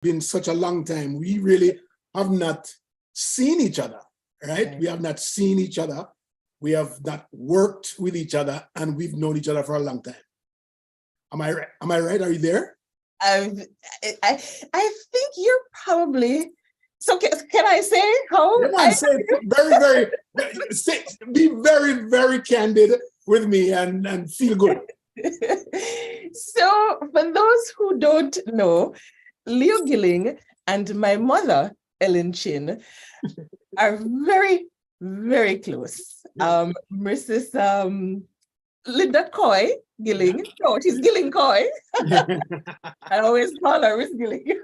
been such a long time. We really have not seen each other, right? Right. We have not seen each other. We have not worked with each other, and we've known each other for a long time. Am I right? Am I right? Are you there? I think you're probably. So can I say how? Come on, say be very, very candid with me and feel good. So for those who don't know, Leo Gilling and my mother, Ellen Chin, are very, very close. Mrs. Linda Coy Gilling. No, she's Gilling Coy. I always call her Miss Gilling.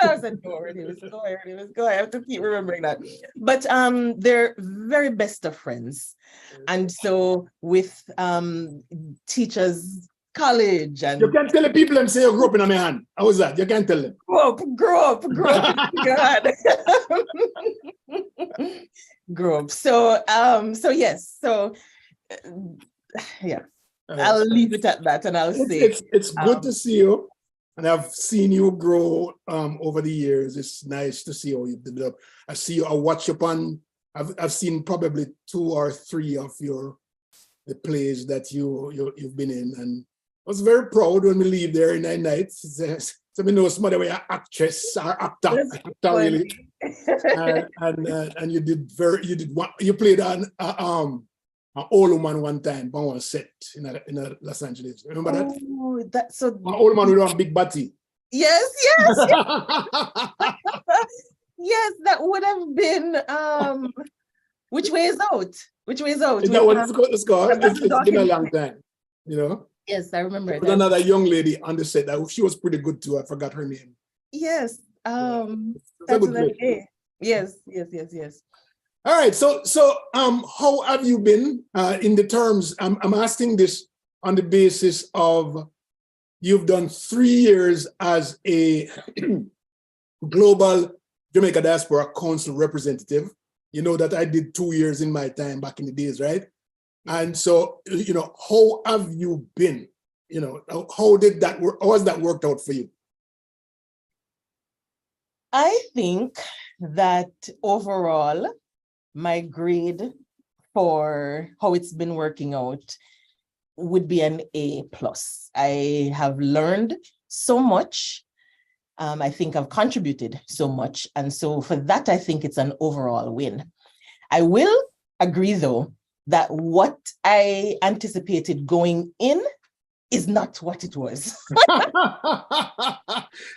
And I said, no, her name is Coy, her name is Coy. I have to keep remembering that. But they're very best of friends. And so with teachers college and you can tell the people them say you grew up in my hand. How was that? You can tell them. Grow up. God. Grow up. So yes. So yeah. I'll leave it at that and I'll say it's good to see you. And I've seen you grow over the years. It's nice to see how you develop. I see you, I watch upon, I've seen probably 2 or 3 of the plays that you've been in. And I was very proud when we leave there in that night. So we know somebody were an actress or actor really. And you played an old woman one time on one set in Los Angeles. Remember that? Oh, that's so. An old man with one big body. Yes. Yes, that would have been Which Way Is Out? Which Way Is Out? Is that what it's called? It's been a long time, you know? Yes, I remember it. There was another young lady on the set that she was pretty good too. I forgot her name. Yes. That's a good play. Yes. All right. So how have you been in the terms? I'm asking this on the basis of you've done 3 years as a Global Jamaica Diaspora Council representative. You know that I did 2 years in my time back in the days, right? And so, how have you been? How did that work? How has that worked out for you? I think that overall, my grade for how it's been working out would be an A+. I have learned so much. I think I've contributed so much. And so for that, I think it's an overall win. I will agree, though, that what I anticipated going in is not what it was.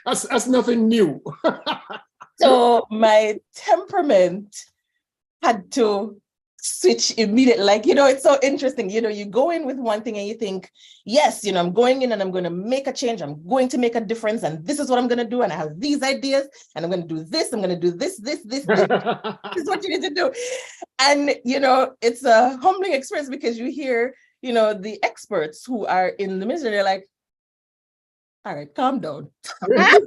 That's nothing new. So my temperament had to switch immediately. Like, it's so interesting. You go in with one thing and you think, yes, I'm going in and I'm going to make a change. I'm going to make a difference. And this is what I'm going to do. And I have these ideas and I'm going to do this. I'm going to do this. This is what you need to do. And, it's a humbling experience because you hear, the experts who are in the ministry, they're like, all right, calm down. That's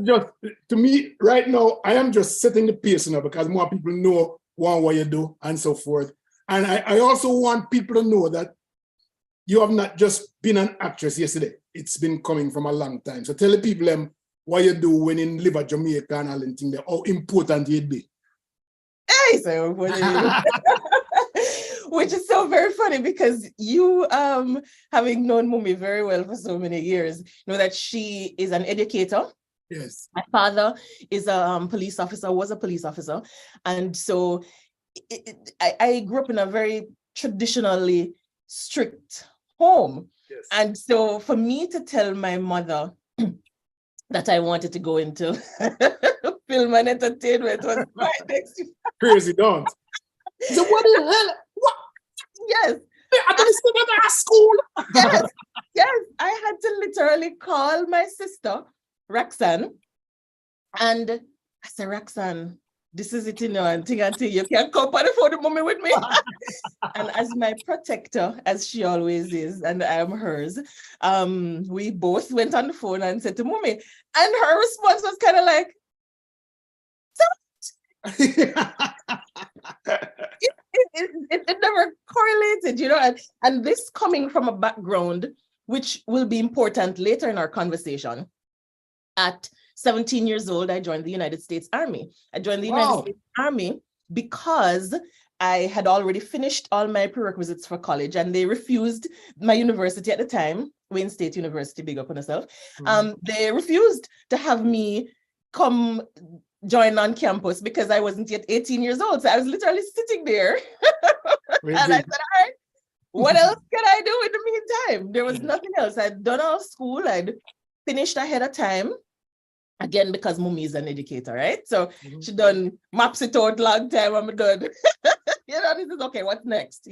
just, to me, right now, I am just setting the pace now because more people know what you do and so forth. And I also want people to know that you have not just been an actress yesterday. It's been coming from a long time. So tell the people what you do when you live at Jamaica and all them things, how important you'd be. Hey, so which is so very funny because you, having known Mumi very well for so many years, know that she is an educator. Yes. My father is a police officer, was a police officer. And so I grew up in a very traditionally strict home. Yes. And so for me to tell my mother that I wanted to go into film and entertainment was quite next. Crazy, don't. So what the hell? What? Yes. I'm going to stay at school. Yes. I had to literally call my sister, Roxanne, and I said, Roxanne, this is it, and thing. You can't come on the phone with mommy with me. And as my protector, as she always is, and I am hers, we both went on the phone and said to mommy, and her response was kind of like, it never correlated, and this coming from a background which will be important later in our conversation. At 17 years old, I joined the United States Army. I joined the United States Army because I had already finished all my prerequisites for college, and they refused, my university at the time, Wayne State University, big up on yourself, they refused to have me come join on campus because I wasn't yet 18 years old. So I was literally sitting there. And I said, all right, what else can I do in the meantime? There was nothing else. I'd done all school. I'd finished ahead of time. Again, because Mummy is an educator, right? So she done maps it out long time. I'm done. This is okay. What's next?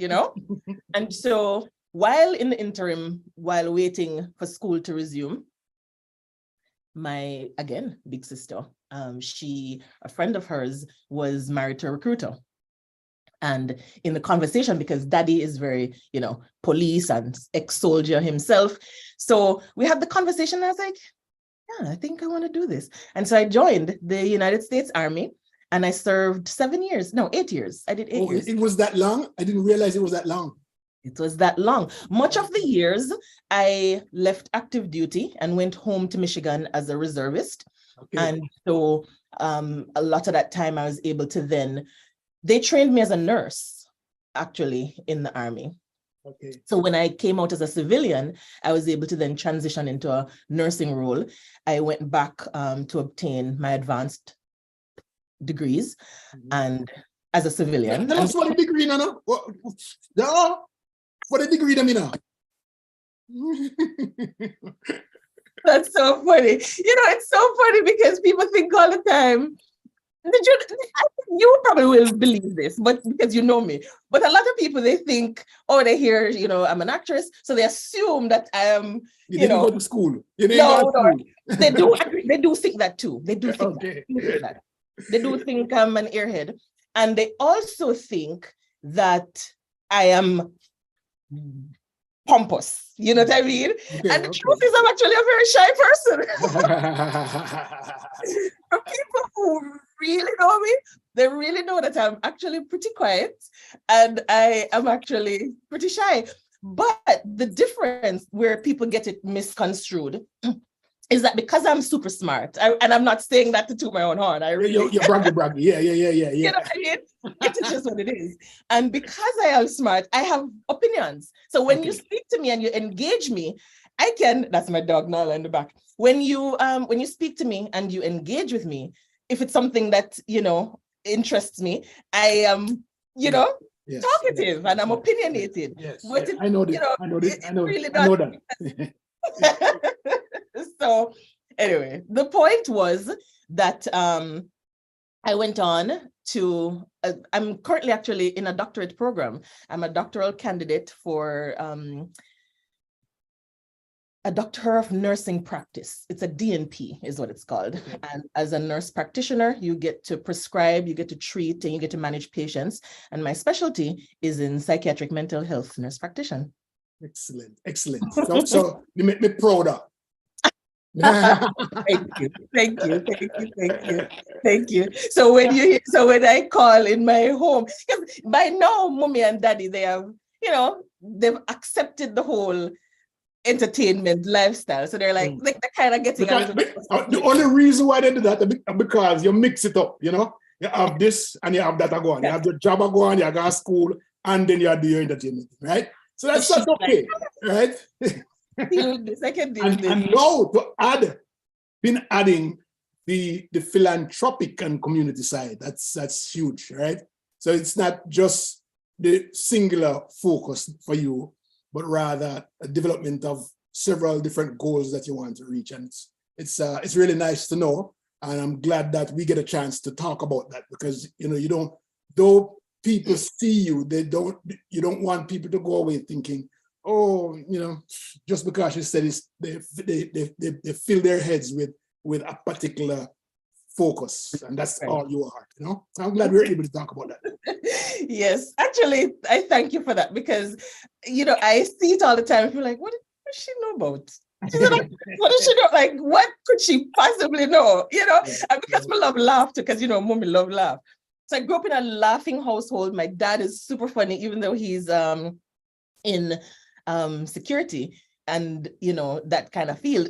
And so while in the interim, while waiting for school to resume, my, again, big sister, a friend of hers was married to a recruiter. And in the conversation, because daddy is very, police and ex-soldier himself. So we had the conversation and I was like, yeah, I think I want to do this. And so I joined the United States Army and I served 8 years. I did 8 years. It was that long? I didn't realize it was that long. It was that long. Much of the years, I left active duty and went home to Michigan as a reservist. Okay. And so a lot of that time I was able to then, they trained me as a nurse, actually, in the Army. Okay. So when I came out as a civilian, I was able to then transition into a nursing role. I went back to obtain my advanced degrees and as a civilian. That's what a degree, no? What a degree, I mean. That's so funny. It's so funny because people think all the time, you probably will believe this, but because you know me. But a lot of people, they think, they hear, I'm an actress, so they assume that I am, you didn't go to school. No, they do think that too. They do think that. They do think I'm an airhead. And they also think that I am pompous. You know what I mean? Okay, and the truth is I'm actually a very shy person. For people who really know me, they really know that I'm actually pretty quiet and I am actually pretty shy. But the difference where people get it misconstrued is that because I'm super smart, and I'm not saying that to toot my own horn. I really, you're braggy. Yeah. You know what I mean? It is just what it is. And because I am smart, I have opinions. So when you speak to me and you engage me, that's my dog Nala in the back. When you speak to me and you engage with me, if it's something that, interests me, I am, talkative and I'm opinionated. Yes. But I know this. I know that. So anyway, the point was that I went on to, I'm currently actually in a doctorate program. I'm a doctoral candidate for a Doctor of Nursing Practice. It's a DNP is what it's called. Okay. And as a nurse practitioner, you get to prescribe, you get to treat, and you get to manage patients. And my specialty is in psychiatric mental health nurse practitioner. Excellent. So you make me prouder. Thank you. So when I call in my home, because by now, Mommy and Daddy, they have, they've accepted the whole entertainment lifestyle. So they're like, they're kind of getting the only reason why they do that is because you mix it up, you have this and you have that go on. You have the job go on, you go to school, and then you do your entertainment, right? So that's okay, right? Deal with this. I can deal with this. And now to been adding the philanthropic and community side. That's huge, right? So it's not just the singular focus for you, but rather a development of several different goals that you want to reach. And it's really nice to know. And I'm glad that we get a chance to talk about that because, though people see you, you don't want people to go away thinking, just because she said this, they fill their heads with a particular focus, and that's all you are, So I'm glad we're able to talk about that. Yes, actually, I thank you for that because, I see it all the time. I feel like, what does she know about? What does she know? Like, what could she possibly know? And because we love laughter, because, Mommy love laugh. So I grew up in a laughing household. My dad is super funny, even though he's in security. and, you know, that kind of field,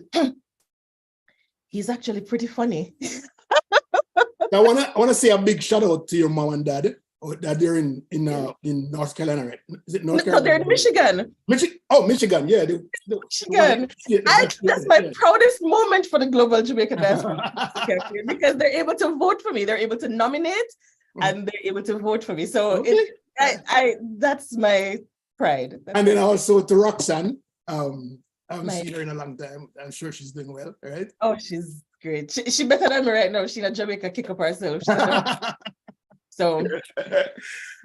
he's actually pretty funny. I wanna say a big shout out to your mom and dad. They're in North Carolina, right? Is it North Carolina? No, they're in Michigan. Michigan, yeah. Michigan. That's my proudest moment for the Global Jamaica Diaspora because they're able to vote for me. They're able to nominate and they're able to vote for me. So that's my pride. And then also to Roxanne. I haven't seen her in a long time. I'm sure she's doing well, right? Oh, she's great. She better than me right now. She's in Jamaica kick up herself. So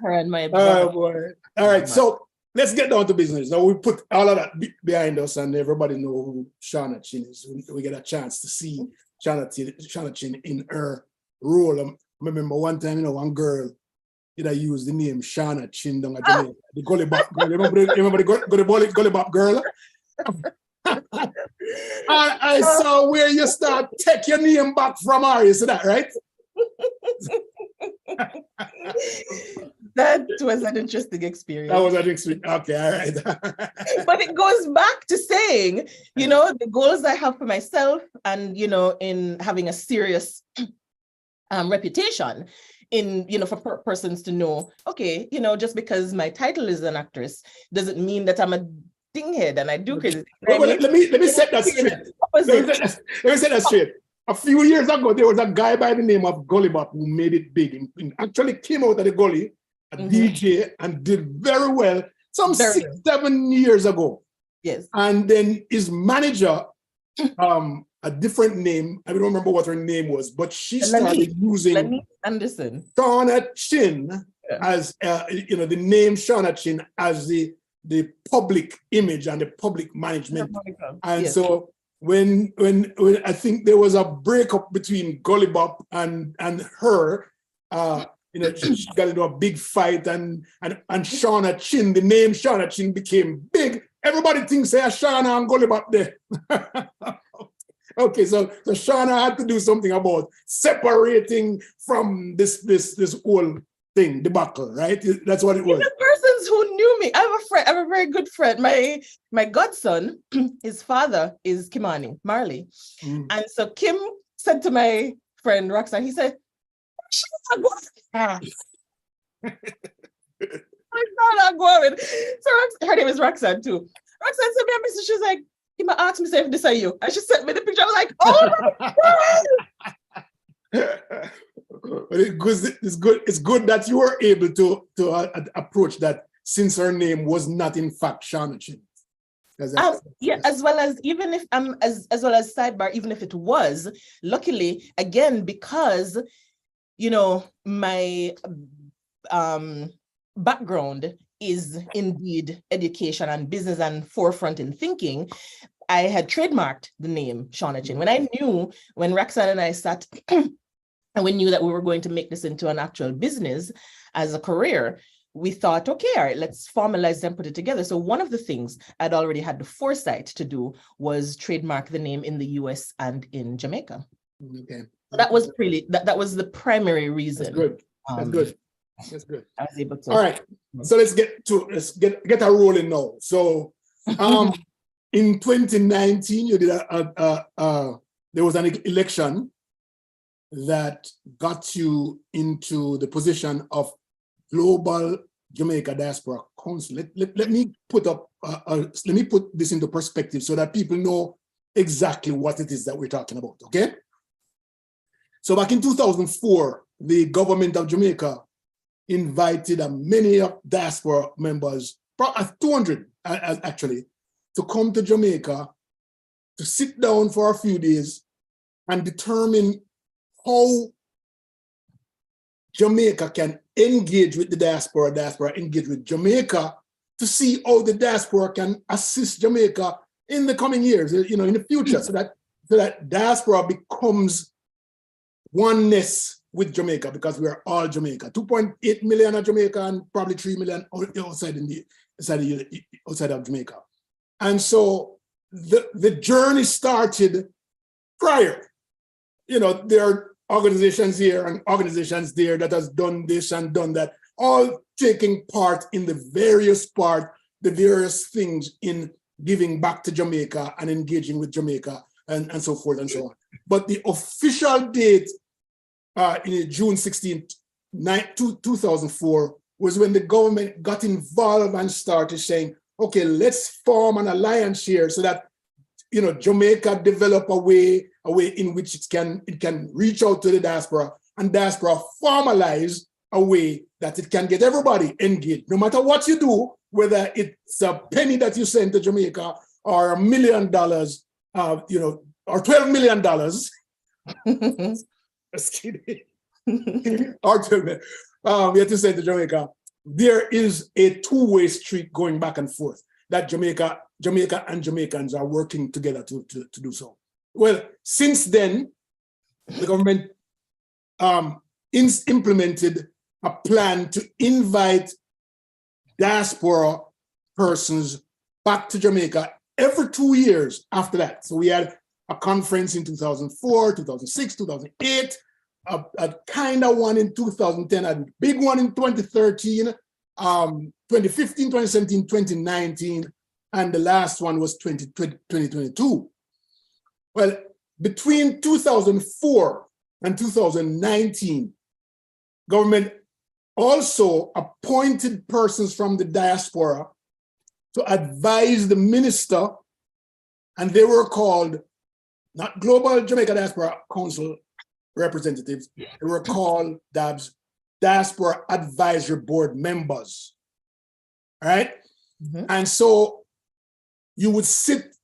her and my brother. Oh boy. All right. So let's get down to business. Now we put all of that behind us and everybody know who Shauna Chin is. We get a chance to see Shauna Chin in her role. I remember one time, one girl I used the name Shauna Chin down at Jamaica. The Gully Bop girl. Remember the Gully Bop girl? I saw where you start take your name back from her. You see that, right? That was an interesting experience. That was an experience. Okay, all right. But it goes back to saying, the goals I have for myself and, in having a serious reputation in, for persons to know, okay, just because my title is an actress doesn't mean that I'm a dinghead and I do crazy things. Well, let me set that straight. Let me set that straight. A few years ago, there was a guy by the name of Gully Bop who made it big. He actually came out of the Gully, a DJ, and did very well some 6-7 years ago. Yes. And then his manager, a different name, I don't remember what her name was, but she started using Anderson. Shauna Chin as, the name Shauna Chin as the public image and the public management. And so when I think there was a breakup between Gully Bop and her, she got into a big fight and Shauna Chin, the name Shauna Chin became big. Everybody thinks they are Shauna and Gully Bop there. Okay, so Shauna had to do something about separating from this whole thing, debacle, right? That's what it was. The persons who knew me, I have a friend, I have a very good friend. My godson, his father is Kimani, Marley. And so Kim said to my friend Roxanne, he said, I'm not going. So her name is Roxanne too. Roxanne sent me a message, she's like, Kim asked me if this are you. And she sent me the picture. I was like, oh my God. But it's good that you were able to approach that since her name was not in fact Shauna Chin. As well as even if as well as sidebar, even if it was, luckily again, because my background is indeed education and business and forefront in thinking, I had trademarked the name Shauna Chin. When Roxanne and I sat and we knew that we were going to make this into an actual business as a career, we thought, okay, all right, let's formalize and put it together. So one of the things I'd already had the foresight to do was trademark the name in the US and in Jamaica. Okay. So that was really, that was the primary reason. That's good. That's good. That's good. I was able to. All right. So let's get a rolling now. So in 2019, you did there was an election that got you into the position of Global Jamaica Diaspora Council. Let me put this into perspective so that people know exactly what it is that we're talking about, okay? So back in 2004, the government of Jamaica invited many diaspora members, 200 actually, to come to Jamaica to sit down for a few days and determine how Jamaica can engage with the diaspora engage with Jamaica, to see how the diaspora can assist Jamaica in the coming years, in the future, so that diaspora becomes oneness with Jamaica, because we are all Jamaica. 2.8 million of Jamaica and probably 3 million outside of Jamaica. And so the journey started prior. There are organizations here and organizations there that has done this and done that, all taking part in the various things in giving back to Jamaica and engaging with Jamaica and so forth and so on. But the official date in June 16th, 2004 was when the government got involved and started saying, okay, let's form an alliance here so that Jamaica develop a way in which it can reach out to the diaspora, and diaspora formalize a way that it can get everybody engaged, no matter what you do, whether it's a penny that you send to Jamaica or $1 million, or $12 million. Just kidding. Or 12 million. We have to send to Jamaica. There is a two-way street going back and forth that Jamaica and Jamaicans are working together to do so. Well, since then, the government implemented a plan to invite diaspora persons back to Jamaica every 2 years after that. So we had a conference in 2004, 2006, 2008, a kind of one in 2010, a big one in 2013, 2015, 2017, 2019, and the last one was 2022. Well, between 2004 and 2019, government also appointed persons from the diaspora to advise the minister, and they were called not Global Jamaica Diaspora Council representatives, they were called DABS, Diaspora Advisory Board members. All right? Mm-hmm. And so you would sit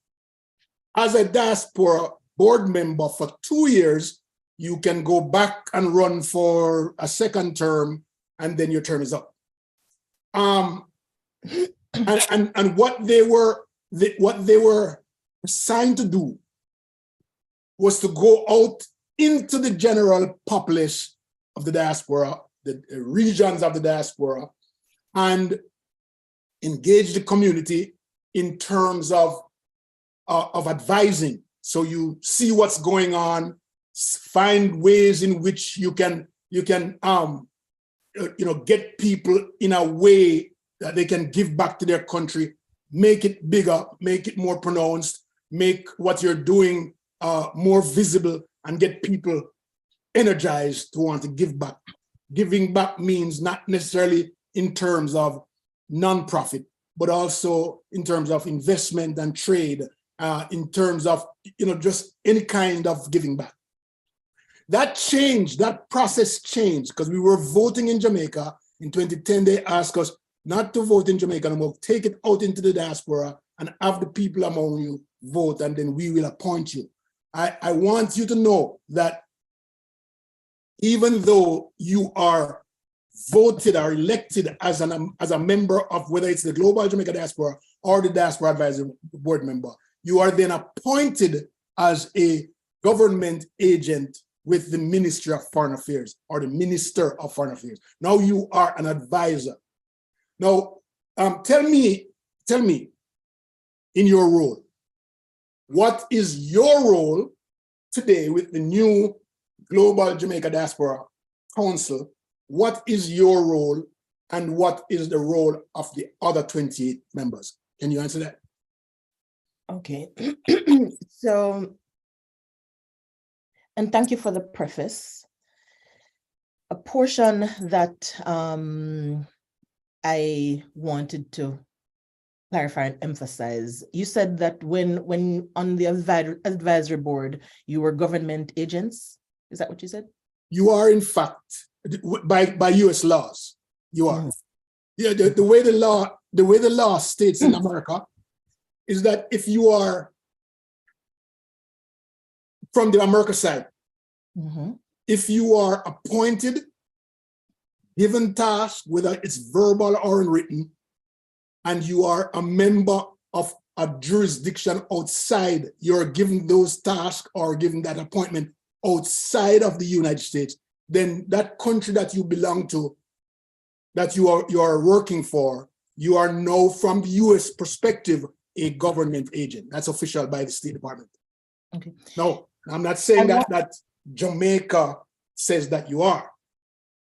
as a diaspora board member for 2 years. You can go back and run for a second term, and then your term is up. And what they were assigned to do was to go out into the general populace of the diaspora, the regions of the diaspora, and engage the community in terms of advising. So you see what's going on, find ways in which you can get people in a way that they can give back to their country, make it bigger, make it more pronounced, make what you're doing more visible, and get people energized to want to give back. Giving back means not necessarily in terms of nonprofit, but also in terms of investment and trade, in terms of just any kind of giving back. That changed, that process changed, because we were voting in Jamaica. In 2010, they asked us not to vote in Jamaica anymore, take it out into the diaspora and have the people among you vote, and then we will appoint you. I want you to know that even though you are voted or elected as a member of, whether it's the Global Jamaica Diaspora or the Diaspora Advisory Board member, you are then appointed as a government agent with the Ministry of Foreign Affairs or the Minister of Foreign Affairs. Now you are an advisor. Now, tell me in your role, what is your role today with the new Global Jamaica Diaspora Council? What is your role, and what is the role of the other 28 members? Can you answer that? Okay. So, and thank you for the preface. A portion that I wanted to clarify and emphasize. You said that when on the advisory board, you were government agents. Is that what you said? You are, in fact, by U.S. laws, you are. Yeah, the way the law states in America is that if you are from the America side, if you are appointed, given task, whether it's verbal or written, and you are a member of a jurisdiction outside, you're given those tasks or given that appointment outside of the United States, then that country that you belong to, that you are working for, you are now, from the US perspective, a government agent. That's official by the State Department. Okay. No, I'm not saying that Jamaica says that you are.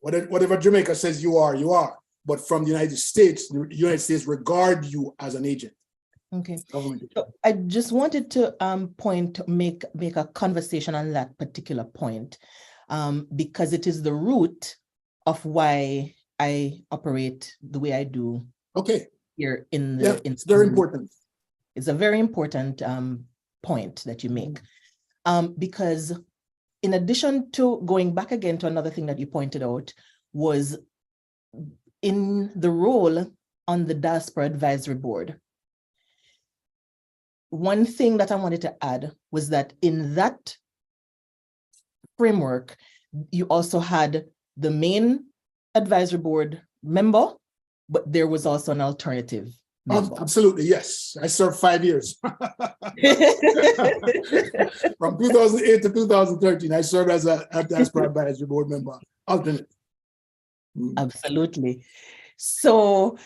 Whatever Jamaica says you are, you are. But from the United States regard you as an agent. Okay. Government. So I just wanted to make a conversation on that particular point, because it is the root of why I operate the way I do. Okay. Here in the Yeah, it's very important. It's a very important point that you make, because in addition to going back again to another thing that you pointed out was in the role on the Diaspora Advisory Board. One thing that I wanted to add was that in that framework, you also had the main advisory board member, but there was also an alternative member. Absolutely, yes. I served 5 years. From 2008 to 2013, I served as a Diaspora Advisory Board member, alternate. Absolutely. So,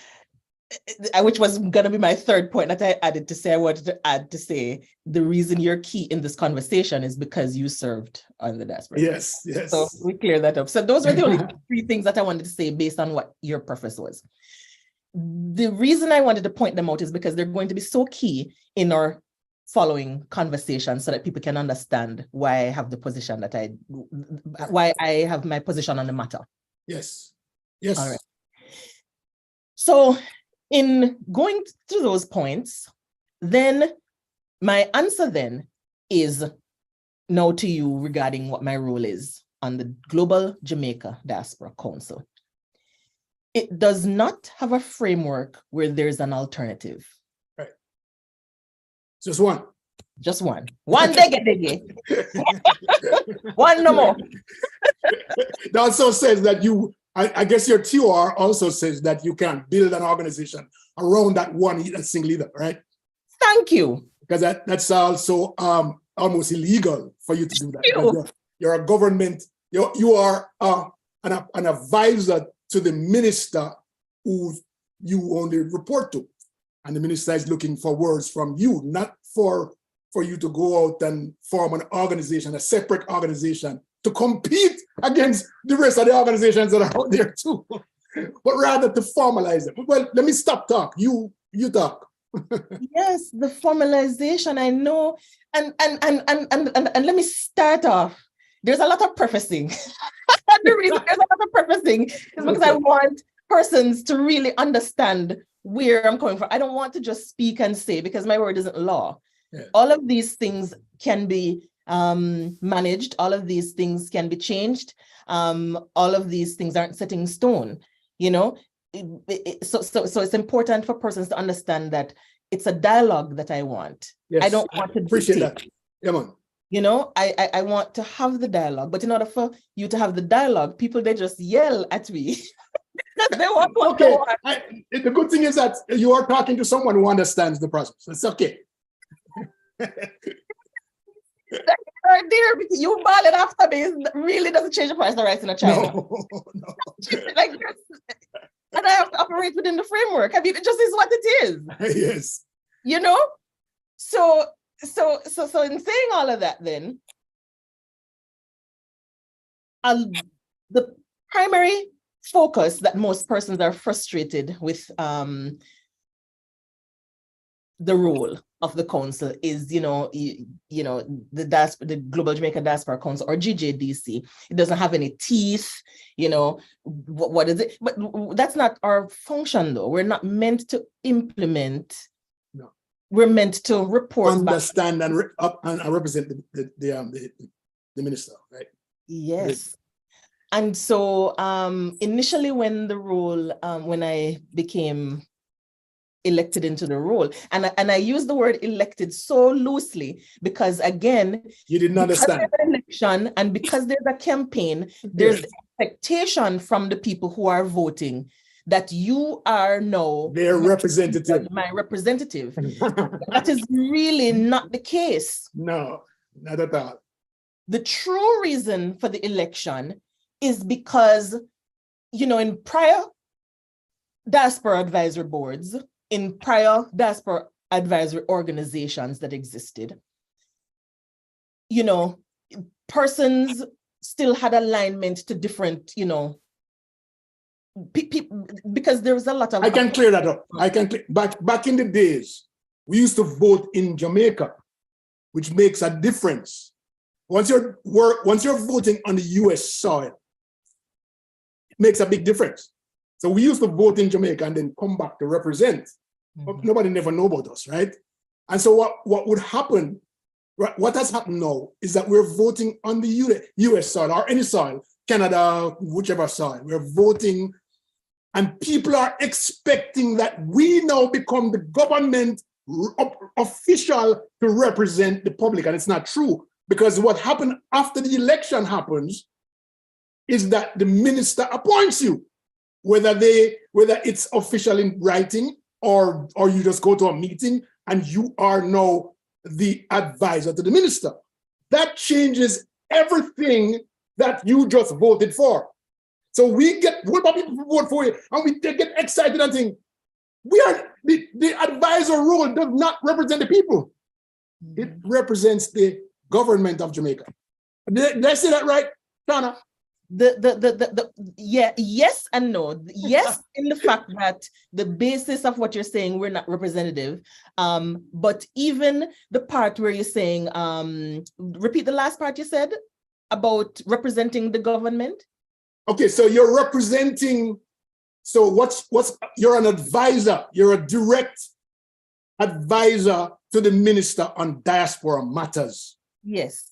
which was going to be my third point that I added to say, I wanted to add to say, the reason you're key in this conversation is because you served on the diaspora. Yes, yes. So we clear that up. So those were the only three things that I wanted to say based on what your preface was. The reason I wanted to point them out is because they're going to be so key in our following conversation so that people can understand why I have the position that why I have my position on the matter. Yes, yes. All right. So in going through those points, then my answer then is now to you regarding what my role is on the Global Jamaica Diaspora Council. It does not have a framework where there's an alternative. Right. Just one. Just one. One dege. One no more. It also says that I guess your TOR also says that you can build an organization around that single leader, right? Thank you. Because that's also almost illegal for you to do that. You're a government, you are an advisor to the minister who you only report to. And the minister is looking for words from you, not for you to go out and form an organization, a separate organization, to compete against the rest of the organizations that are out there too, but rather to formalize it. Well, let me stop talk. You talk. Yes, the formalization, I know. And let me start off. There's a lot of prefacing. The reason there's a lot of prefacing is because I want persons to really understand where I'm coming from. I don't want to just speak and say, because my word isn't law. Yeah. All of these things can be managed. All of these things can be changed. All of these things aren't set in stone, you know? So it's important for persons to understand that it's a dialogue that I want. Yes, I don't want to appreciate that. Come on. You know, I want to have the dialogue, but in order for you to have the dialogue, people, they just yell at me. They want what they want. The good thing is that you are talking to someone who understands the process. It's okay. Right there, you ball it after me really doesn't change the price of rice in a China. No. Like, and I have to operate within the framework. I mean, it just is what it is. Yes. You know? So in saying all of that, then, the primary focus that most persons are frustrated with the role of the council is, the Global Jamaica Diaspora Council, or GJDC. It doesn't have any teeth, what is it? But that's not our function, though. We're not meant to implement. No. We're meant to report, understand, and represent the minister, right? Yes. And so initially when the role, when I became elected into the role, and I use the word elected so loosely because, again, you didn't understand. There's an election, and because there's a campaign, there's expectation from the people who are voting that you are now their representative, my representative. That is really not the case. No, not at all. The true reason for the election is because, in prior diaspora advisory boards, in prior diaspora advisory organizations that existed, persons still had alignment to different, because there was a lot of. I can clear that up. Back in the days, we used to vote in Jamaica, which makes a difference. Once you're voting on the US soil, it makes a big difference. So we used to vote in Jamaica and then come back to represent. But nobody never know about us, right? And so what would happen, what has happened now is that we're voting on the US soil or any soil, Canada, whichever soil, we're voting, and people are expecting that we now become the government official to represent the public, and it's not true, because what happened after the election happens is that the minister appoints you, whether it's official in writing or you just go to a meeting and you are now the advisor to the minister. That changes everything that you just voted for. So we get what people vote for you, and we get excited and think, the advisor role does not represent the people. It represents the government of Jamaica. Did I say that right, Shauna? Yes and no. Yes, in the fact that the basis of what you're saying, we're not representative. But even the part where you're saying, repeat the last part you said about representing the government. Okay, so you're representing. So you're an advisor. You're a direct advisor to the minister on diaspora matters. Yes,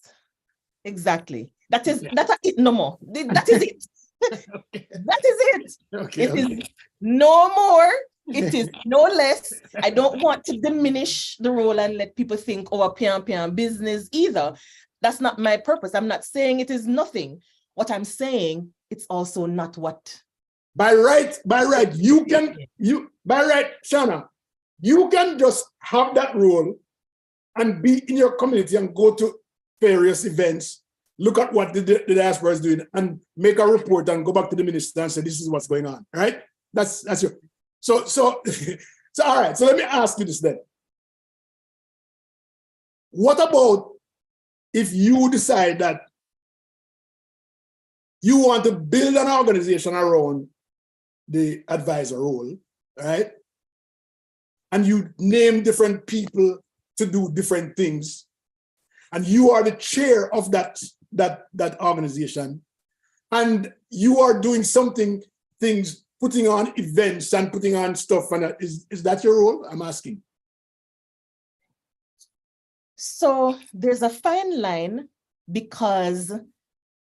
exactly. That's it. No more. That is it. Okay. That is it. Okay, it is no more. It is no less. I don't want to diminish the role and let people think, oh, a pian business either. That's not my purpose. I'm not saying it is nothing. What I'm saying, it's also not what. By right, Shauna, you can just have that role and be in your community and go to various events, look at what the diaspora is doing and make a report and go back to the minister and say, this is what's going on, right? That's your, so all right, so let me ask you this then. What about if you decide that you want to build an organization around the advisor role, right? And you name different people to do different things, and you are the chair of that organization, and you are doing things, putting on events and putting on stuff, and is that your role? I'm asking. So there's a fine line, because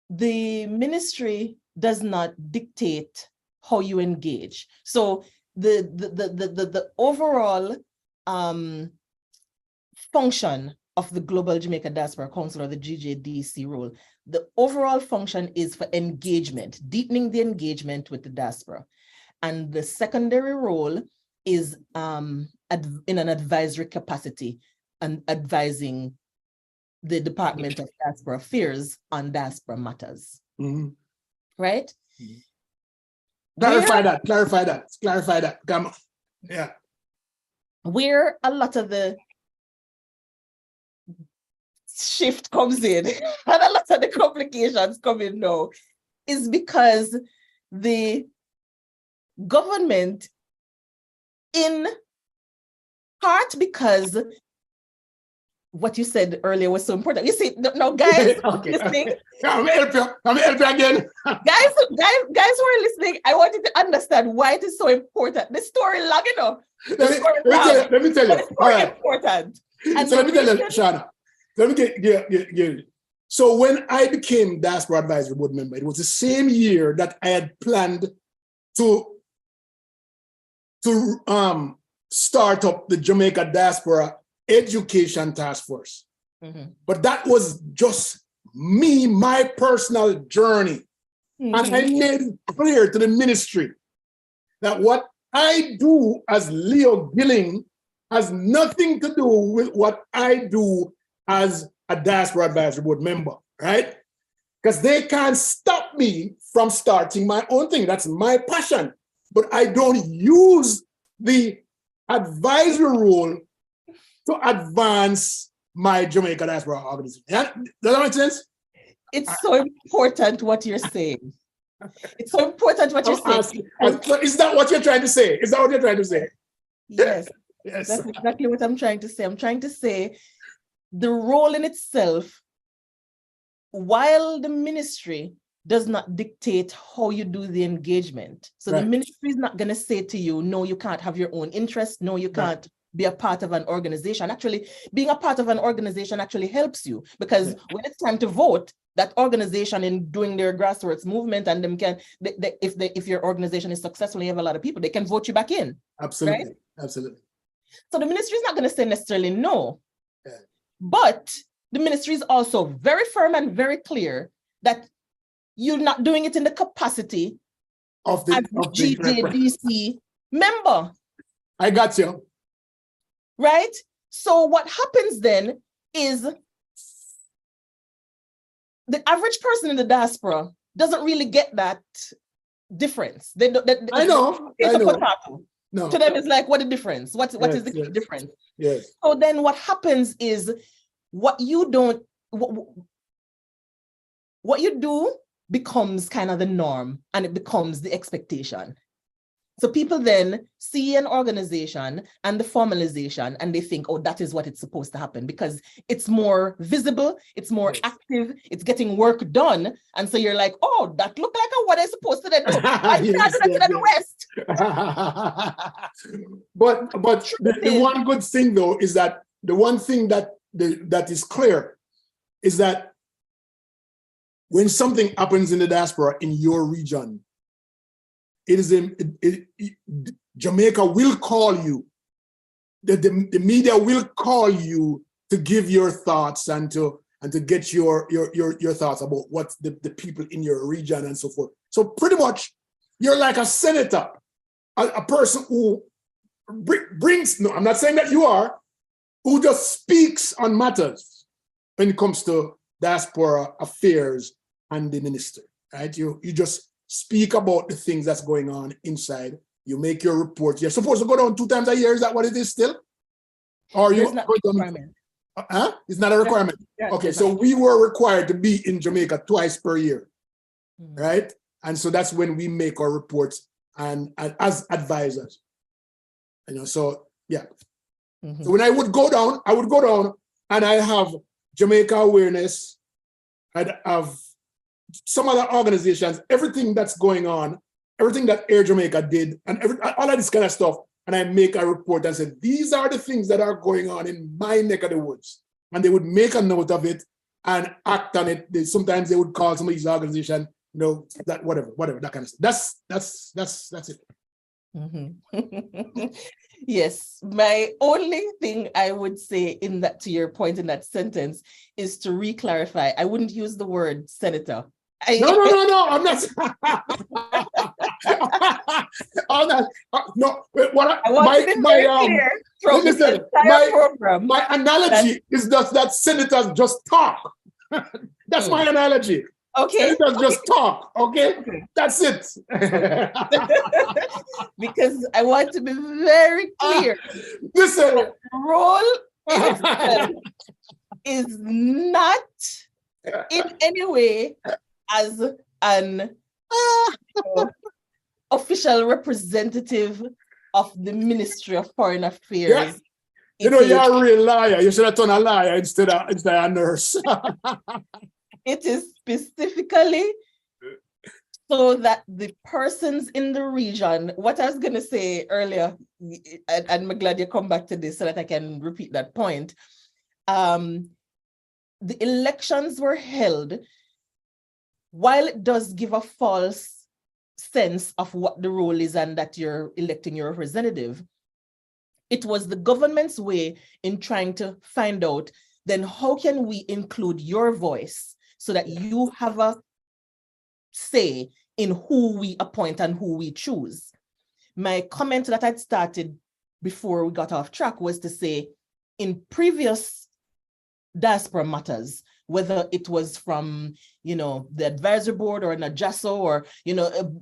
the ministry does not dictate how you engage. So the overall function of the Global Jamaica Diaspora Council, or the GJDC role, the overall function is for engagement, deepening the engagement with the diaspora. And the secondary role is in an advisory capacity and advising the Department of Diaspora Affairs on diaspora matters. Mm-hmm. Right? Mm-hmm. Clarify that. Come on. Yeah. Where a lot of the shift comes in and a lot of the complications come in now is because the government, in part because what you said earlier was so important. You see, now guys listening. I'm help you again. guys who are listening, I want you to understand why it is so important. The story long enough. Let me tell you. All right. Important. And so let me tell you, Shauna. Let me get. So when I became Diaspora Advisory Board member, it was the same year that I had planned to start up the Jamaica Diaspora Education Task Force. Mm-hmm. But that was just me, my personal journey. Mm-hmm. And I made it clear to the ministry that what I do as Leo Gilling has nothing to do with what I do as a Diaspora Advisory Board member, right? Because they can't stop me from starting my own thing. That's my passion. But I don't use the advisory role to advance my Jamaica Diaspora organization. Yeah? Does that make sense? It's so important what you're saying. It's so important what you're saying. Is that what you're trying to say? Is that what you're trying to say? Yes. Yes. That's exactly what I'm trying to say. I'm trying to say the role in itself, while the ministry does not dictate how you do the engagement. So the Right. ministry is not going to say to you, no, you can't have your own interest. No, you can't be a part of an organization. Actually, being a part of an organization actually helps you, because when it's time to vote, that organization in doing their grassroots movement, and them can, if your organization is successful, you have a lot of people, they can vote you back in. Absolutely. Right? Absolutely. So the ministry is not going to say necessarily no, Yeah. but the ministry is also very firm and very clear that you're not doing it in the capacity of the GJDC member. I got you. Right? So what happens then is the average person in the diaspora doesn't really get that difference. I know. Potato. No. To them, it's like, what the difference? What is the key difference? Yes. So then what happens is what you do becomes kind of the norm, and it becomes the expectation. So people then see an organization and the formalization, and they think, oh, that is what it's supposed to happen, because it's more visible, it's more active, it's getting work done. And so you're like, oh, that looked like what I'm supposed to do. I started in the West. But the one good thing, though, is that the one thing that is clear is that when something happens in the diaspora in your region, Jamaica will call you. The media will call you to give your thoughts and to get your thoughts about what the people in your region and so forth. So pretty much, you're like a senator, a person who brings. No, I'm not saying that you are, who just speaks on matters when it comes to diaspora affairs and the minister. Right? You just speak about the things that's going on inside. You make your report. You're supposed to go down 2 times a year. Is that what it is still? Or it's not a requirement. It's not a requirement. Okay, so we were required to be in Jamaica 2 per year, right? And so that's when we make our reports and as advisors. So yeah. So when I would go down and I have Jamaica Awareness, I'd have some other organizations, everything that's going on, everything that Air Jamaica did, and all of this kind of stuff. And I make a report and say, these are the things that are going on in my neck of the woods. And they would make a note of it and act on it. Sometimes they would call some of these organizations, that whatever, that kind of stuff. That's it. Yes, my only thing I would say to your point in that sentence is to re-clarify. I wouldn't use the word senator. No, I'm not. I'm not. No, my analogy is that senators just talk. That's my analogy. Okay. Senators just talk. Okay? That's it. Because I want to be very clear. Listen. The role is not in any way as an official representative of the Ministry of Foreign Affairs. Yeah. You're a real liar. You should have done a liar instead of a nurse. It is specifically so that the persons in the region, what I was going to say earlier, and I'm glad you come back to this so that I can repeat that point. The elections were held. While it does give a false sense of what the role is and that you're electing your representative, it was the government's way in trying to find out, then how can we include your voice so that you have a say in who we appoint and who we choose. My comment that I'd started before we got off track was to say, in previous diaspora matters, whether it was from, the advisory board or an AJASO or,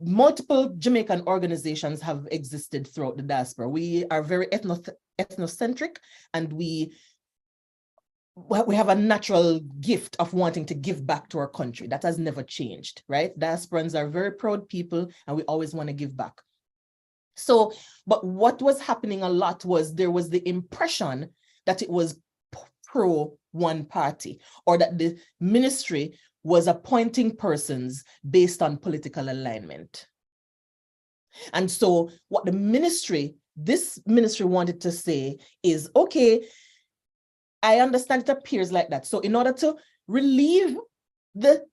multiple Jamaican organizations have existed throughout the diaspora. We are very ethnocentric, and we have a natural gift of wanting to give back to our country. That has never changed, right? Diasporans are very proud people, and we always want to give back. So, but what was happening a lot was there was the impression that it was pro one party, or that the ministry was appointing persons based on political alignment. And so what this ministry wanted to say is, okay, I understand it appears like that. So in order to relieve the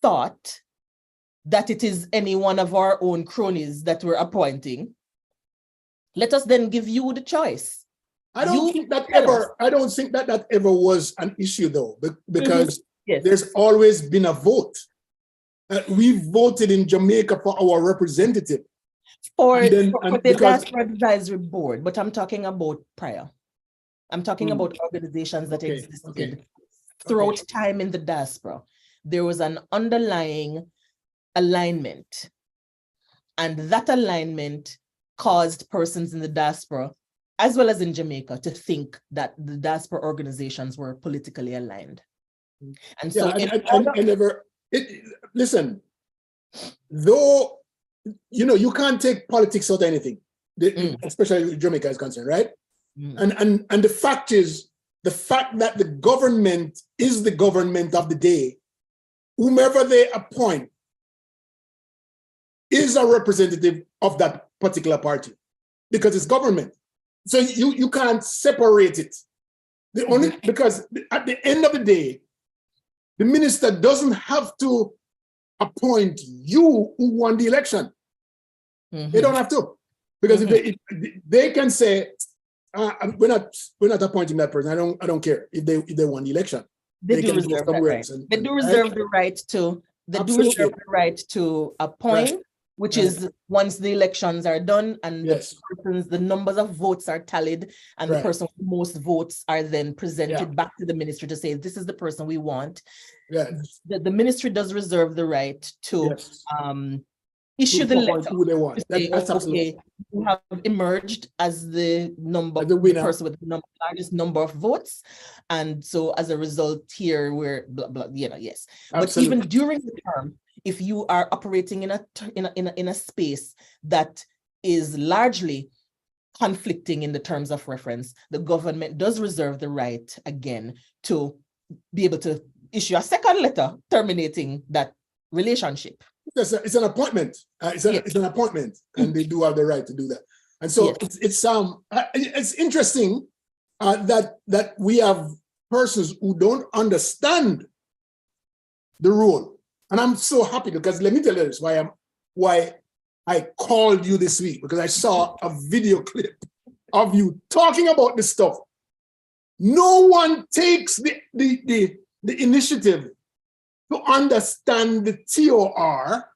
thought that it is any one of our own cronies that we're appointing, let us then give you the choice. I don't think that ever was an issue, though, because Yes. there's always been a vote. We voted in Jamaica for our representative. For the Diaspora Advisory Board, but I'm talking about prior. I'm talking about organizations that existed throughout time in the diaspora. There was an underlying alignment, and that alignment caused persons in the diaspora, as well as in Jamaica, to think that the diaspora organizations were politically aligned. And so listen, though, you can't take politics out of anything, especially Jamaica is concerned, right? And the fact that the government is the government of the day, whomever they appoint is a representative of that particular party, because it's government. So you can't separate it. Because at the end of the day, the minister doesn't have to appoint you who won the election. They don't have to, because if they can say, we're not appointing that person. I don't care if they won the election. They do reserve that right. They do reserve the right to. They do reserve the right to appoint, which is once the elections are done and the numbers of votes are tallied, and the person with most votes are then presented back to the ministry to say, this is the person we want. The ministry does reserve the right to issue the letter who they want. That's absolutely. You have emerged as the person with the largest number of votes, and so as a result, here we're blah blah. Yes. Absolutely. But even during the term, if you are operating in a space that is largely conflicting in the terms of reference, the government does reserve the right again to be able to issue a second letter terminating that relationship. It's an appointment. It's an appointment, and they do have the right to do that. And so it's interesting that we have persons who don't understand the rule. And I'm so happy, because let me tell you this, why I called you this week, because I saw a video clip of you talking about this stuff. No one takes the initiative to understand the TOR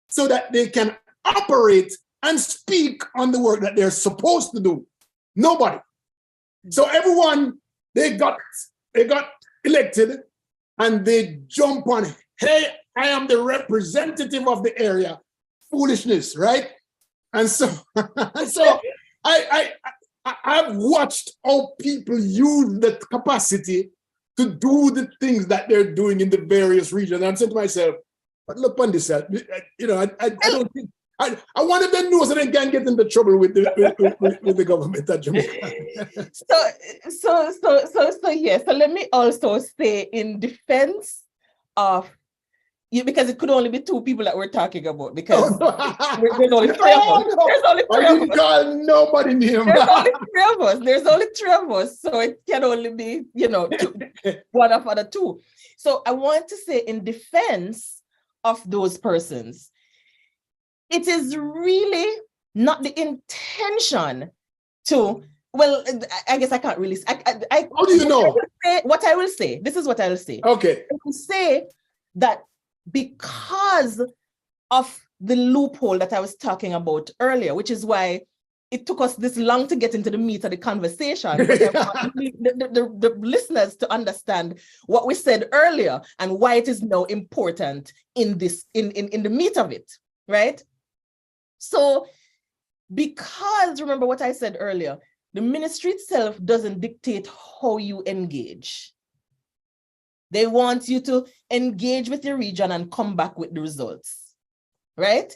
so that they can operate and speak on the work that they're supposed to do. Nobody. So everyone, they got elected, and they jump on, hey, I am the representative of the area. Foolishness, right? And so, I've watched how people use the capacity to do the things that they're doing in the various regions. I'm saying to myself, but look on this, I don't think, I want them to know so they can't get into trouble with the government at Jamaica. So let me also say, in defense of you, because it could only be two people that we're talking about, because there's only three of us. There's only three of us. Call nobody name. There's only three of us. So it can only be, one of other two. So I want to say, in defense of those persons, it is really not the intention to, well, I guess I can't really, how do you know? What I will say, this is what I will say. Okay. I will say that because of the loophole that I was talking about earlier, which is why it took us this long to get into the meat of the conversation, but I want the listeners to understand what we said earlier and why it is now important in this, in the meat of it, right? So, because remember what I said earlier, the ministry itself doesn't dictate how you engage. They want you to engage with your region and come back with the results, right?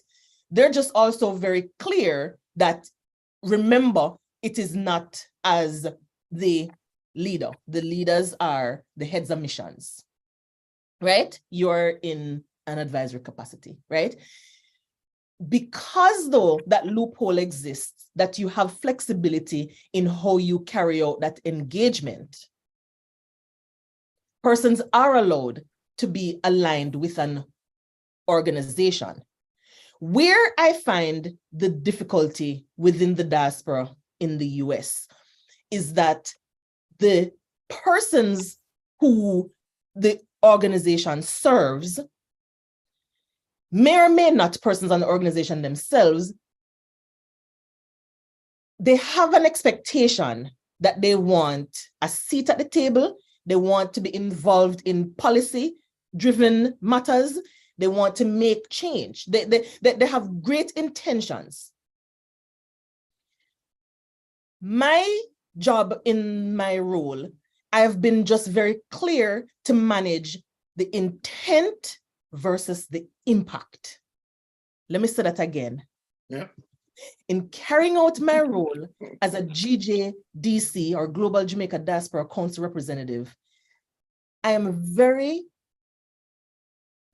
they're just also very clear that, remember, it is not as the leader. The leaders are the heads of missions, right? You're in an advisory capacity, right? Because though that loophole exists, that you have flexibility in how you carry out that engagement, persons are allowed to be aligned with an organization. Where I find the difficulty within the diaspora in the US is that the persons who the organization serves may or may not, persons on the organization themselves, they have an expectation that they want a seat at the table, they want to be involved in policy-driven matters, they want to make change. They have great intentions. My job in my role, I've been just very clear to manage the intent versus the impact. Let me say that again. Yeah. In carrying out my role as a GJDC, or Global Jamaica Diaspora Council representative, I am very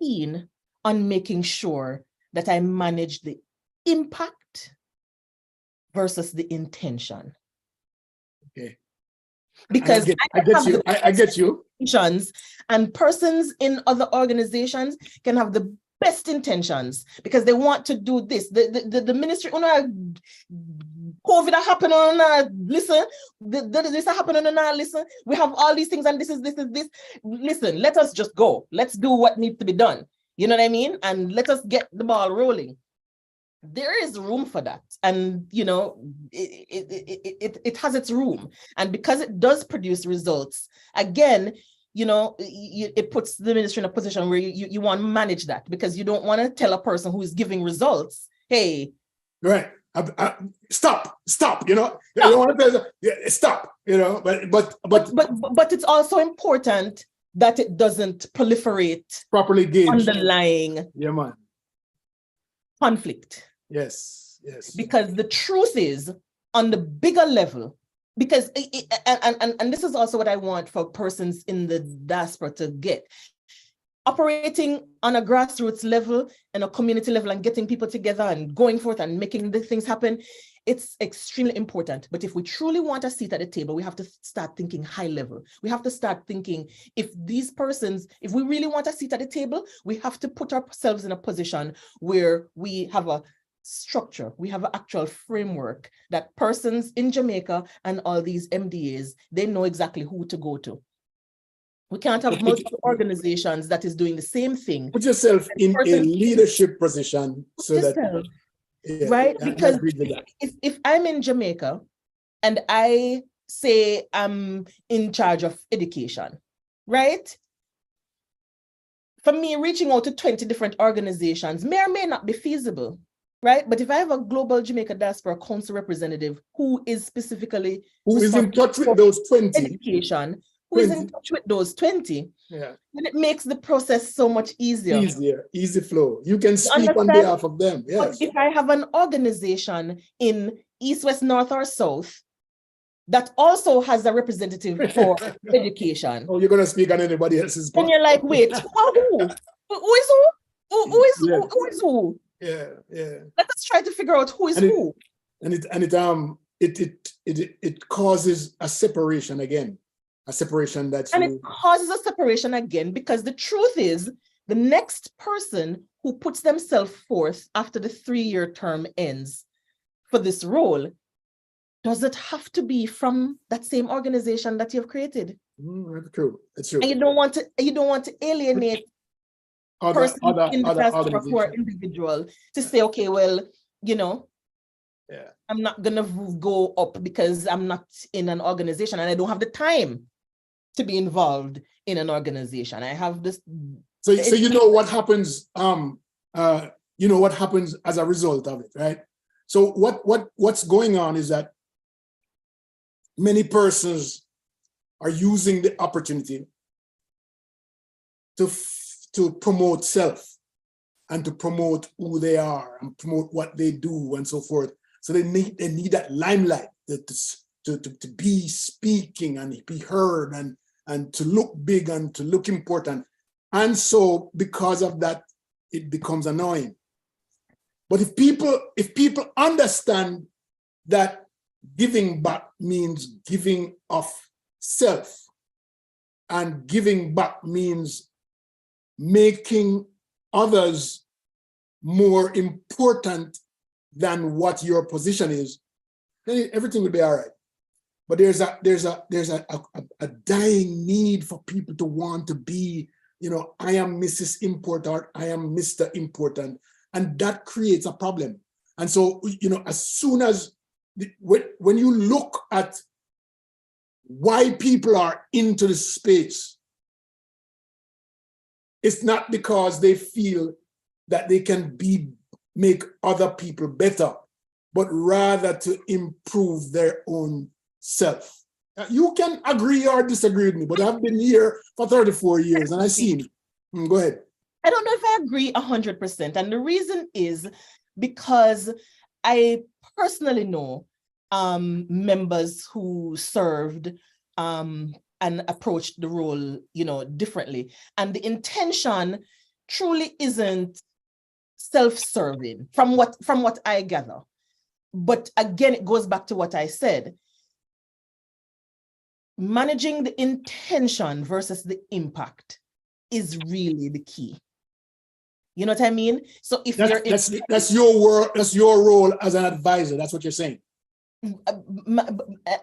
keen on making sure that I manage the impact versus the intention. Okay. Because I get you. And persons in other organizations can have the best intentions because they want to do this. The ministry, COVID happened on listen, this happened on listen. We have all these things, and this is this. Listen, let us just go. Let's do what needs to be done. You know what I mean? And let us get the ball rolling. There is room for that, and you know, it has its room, and because it does produce results, again, you know, it puts the ministry in a position where you want to manage that, because you don't want to tell a person who is giving results, hey, right, stop, you know, you don't want to tell stop, you know, but it's also important that it doesn't proliferate properly gauged underlying conflict. Yes. Because the truth is, on the bigger level, because and this is also what I want for persons in the diaspora to get, operating on a grassroots level and a community level and getting people together and going forth and making the things happen, it's extremely important. But if we truly want a seat at the table, we have to start thinking high level. We have to start thinking, if these persons, if we really want a seat at the table, we have to put ourselves in a position where we have a structure, we have an actual framework that persons in Jamaica and all these MDAs, they know exactly who to go to. We can't have multiple organizations that is doing the same thing. Put yourself in a leadership position so that, right? Because if I'm in Jamaica and I say I'm in charge of education, right? For me, reaching out to 20 different organizations may or may not be feasible, right? But if I have a Global Jamaica Diaspora Council representative who is specifically who is in touch with those 20 education, who is in touch with those 20, then it makes the process so much easier. Easy flow. You can speak on behalf of them. Yes. But if I have an organization in East, West, North, or South that also has a representative for education. Oh, you're going to speak on anybody else's part. And you're like, wait, who? Who is who? Who is who? Yeah. Let us try to figure out who is who. And it causes a separation again. A separation that's... And it causes a separation again, because the truth is, the next person who puts themselves forth after the 3-year term ends for this role, does it have to be from that same organization that you've created? That's true. It's true. And you don't want to alienate persons in the diaspora who are individual to say, okay, well, you know, I'm not gonna go up because I'm not in an organization and I don't have the time to be involved in an organization. I have this. So you know what happens. You know what happens as a result of it, right? So what's going on is that many persons are using the opportunity to promote self. and to promote who they are and promote what they do and so forth. So they need that limelight to be speaking and be heard and to look big and to look important. And so because of that, it becomes annoying. But if people understand that giving back means giving of self, and giving back means making others more important than what your position is, then everything will be all right. But there's a dying need for people to want to be, I am Mrs. Important, I am Mr. Important, and that creates a problem. And so, as soon as, when you look at why people are into the space, it's not because they feel that they can make other people better, but rather to improve their own self. You can agree or disagree with me, but I've been here for 34 years and I've seen it. Go ahead. I don't know if I agree 100%. And the reason is because I personally know members who served and approached the role, differently. And the intention truly isn't self-serving from what I gather. But again, it goes back to what I said. Managing the intention versus the impact is really the key. You know what I mean? So if that's your work, that's your role as an advisor. That's what you're saying.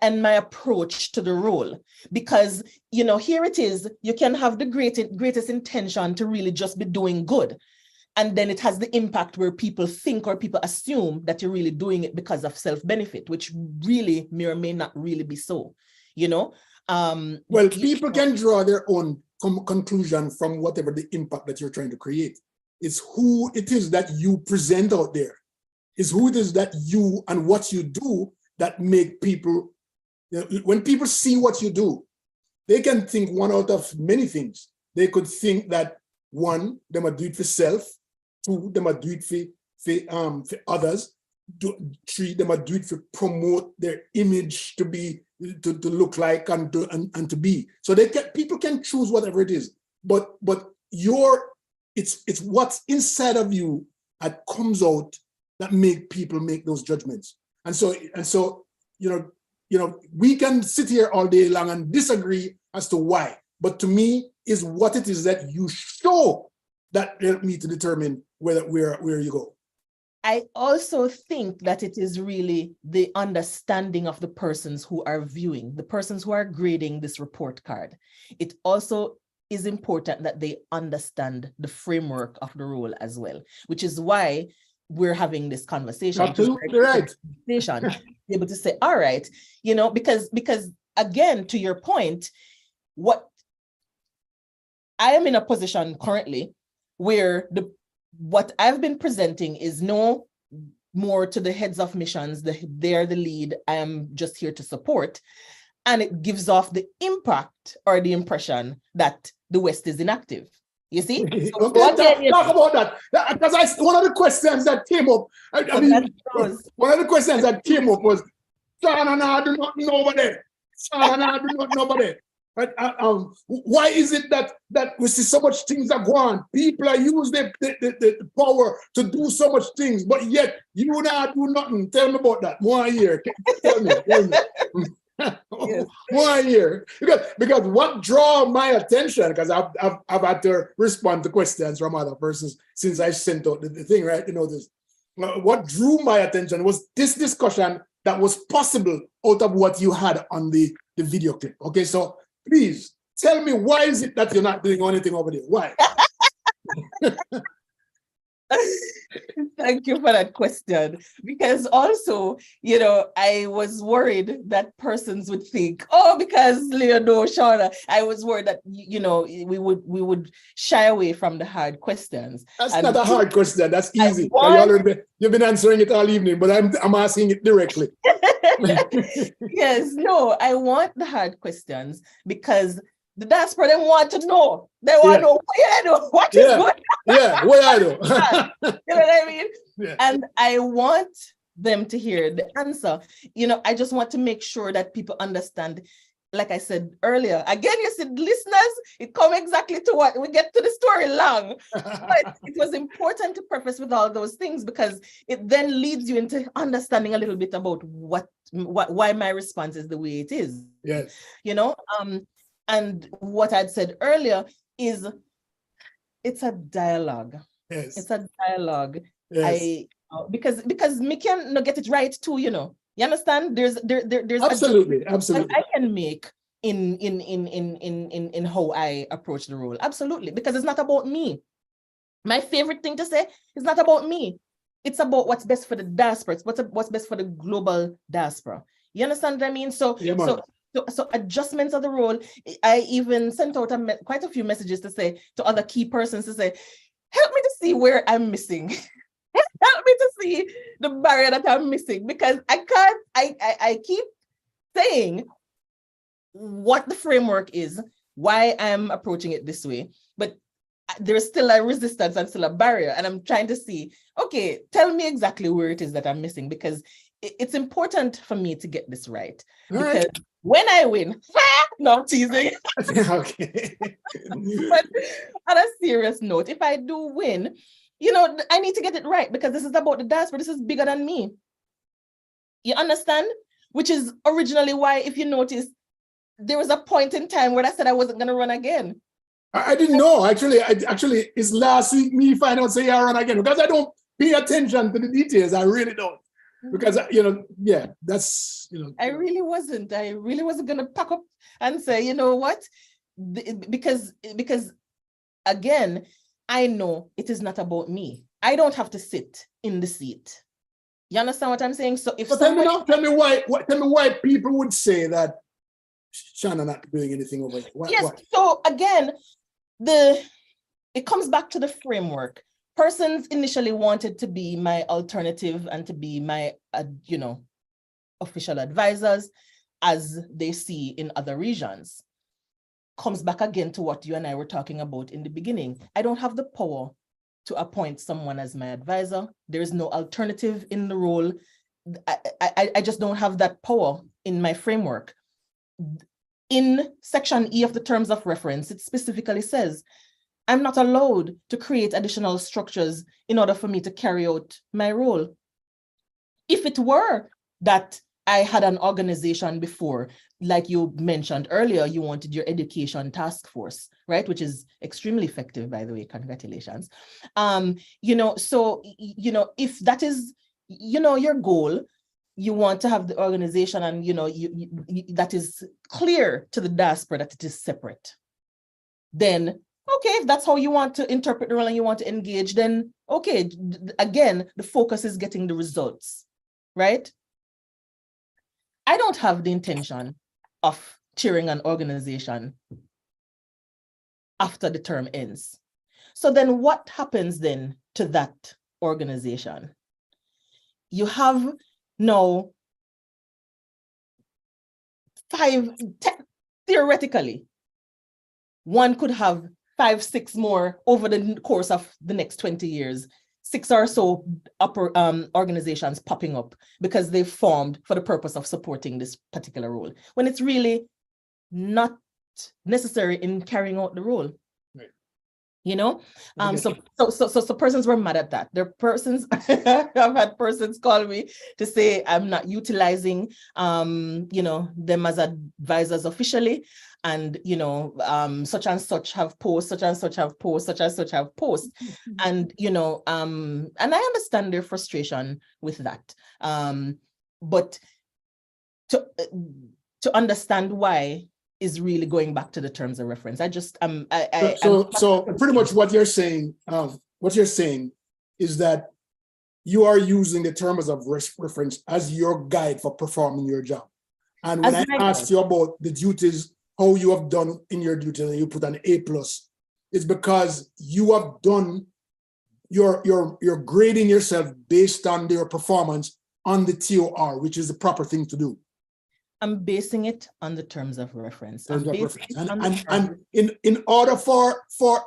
And my approach to the role, because here it is, you can have the greatest intention to really just be doing good, and then it has the impact where people think or people assume that you're really doing it because of self-benefit, which really may or may not really be so. Well, people can draw their own conclusion from whatever the impact that you're trying to create. It's who it is that you present out there. It's who it is that you and what you do that make people, when people see what you do, they can think one out of many things. They could think that, one, they might do it for self. Two, they might do it for others. Three, they might do it to promote their image to look like and to be. So people can choose whatever it is. But it's what's inside of you that comes out that make people make those judgments. And so, we can sit here all day long and disagree as to why. But to me, is what it is that you show that help me to determine where you go. I also think that it is really the understanding of the persons who are viewing, the persons who are grading this report card. It also is important that they understand the framework of the role as well, which is why we're having this conversation. Absolutely right. Able to say, all right, because again, to your point, what I am in a position currently where what I've been presenting is no more to the heads of missions. They're the lead. I am just here to support. And it gives off the impact or the impression that the West is inactive. You see? So okay, talk about that. Because one of the questions that came up, one of the questions that came up was, Shauna, I do not know about it. Shauna, I do not know about it. But, why is it that we see so much things are going on? People are using the power to do so much things, but yet you not do nothing. Tell me about that. 1 year. Tell me. Yes. 1 year. Because what draw my attention, because I've had to respond to questions from other persons since I sent out the thing, right? This. What drew my attention was this discussion that was possible out of what you had on the video clip. Okay, so please tell me, why is it that you're not doing anything over there? Why? Thank you for that question. Because also, I was worried that persons would think, because Shauna, I was worried that, we would shy away from the hard questions. That's not a hard question. That's easy. You've been answering it all evening, but I'm asking it directly. Yes, no, I want the hard questions because the diaspora, they want to know. They want to know what is going on. Yeah, what I do. You know what I mean? Yeah. And I want them to hear the answer. You know, I just want to make sure that people understand. Like I said earlier, again, you said listeners, it come exactly to what we get to the story long. But it was important to preface with all those things because it then leads you into understanding a little bit about why my response is the way it is. Yes. You know, and what I'd said earlier is it's a dialogue. Yes. It's a dialogue. Yes. Because me can not get it right too, you know. You understand? There's Absolutely, absolutely. I can make in how I approach the role. Absolutely, because it's not about me. My favorite thing to say is not about me. It's about what's best for the diaspora. It's what's best for the global diaspora. You understand what I mean? So adjustments of the role. I even sent out quite a few messages to say to other key persons to say, help me to see where I'm missing. Help me to see the barrier that I'm missing because I keep saying what the framework is, why I'm approaching it this way, but there's still a resistance and still a barrier. And I'm trying to see, okay, tell me exactly where it is that I'm missing because it's important for me to get this right. Because when I win, no, I'm teasing. Okay. But on a serious note, if I do win, you know, I need to get it right because this is about the diaspora. This is bigger than me. You understand? Which is originally why, if you notice, there was a point in time where I said I wasn't going to run again. I didn't know. Actually, it's last week me find out say I run again because I don't pay attention to the details. I really don't. Because, you know, yeah, that's, you know. I really wasn't going to pack up and say, you know what? Because again, I know it is not about me. I don't have to sit in the seat. You understand what I'm saying? So if tell me why people would say that Shauna not doing anything over here. Why? So again, it comes back to the framework. Persons initially wanted to be my alternative and to be my official advisors as they see in other regions. Comes back again to what you and I were talking about in the beginning. I don't have the power to appoint someone as my advisor. There is no alternative in the role. I just don't have that power in my framework. In Section E of the Terms of Reference, it specifically says, I'm not allowed to create additional structures in order for me to carry out my role. If it were that I had an organization before, like you mentioned earlier, you wanted your education task force, right? Which is extremely effective, by the way, congratulations. So if that is, your goal, you want to have the organization and, that is clear to the diaspora that it is separate. Then, okay, if that's how you want to interpret the role and you want to engage, then okay, again, the focus is getting the results, right? I don't have the intention of chairing an organization after the term ends. So then what happens then to that organization? You have now theoretically, one could have 5, 6 more over the course of the next 20 years, 6 or so upper organizations popping up because they've formed for the purpose of supporting this particular role, when it's really not necessary in carrying out the role. Right. So persons were mad at that. I've had persons call me to say I'm not utilizing them as advisors officially. And, such and such have posts, such and such have posts, such and such have posts. And, and I understand their frustration with that. But to understand why is really going back to the terms of reference. So pretty much what you're saying is that you are using the terms of reference as your guide for performing your job. And when I asked you about the duties, how you have done in your duty and you put an A+, it's because you have done you're grading yourself based on your performance on the TOR, which is the proper thing to do. I'm basing it on the terms of reference. And in order for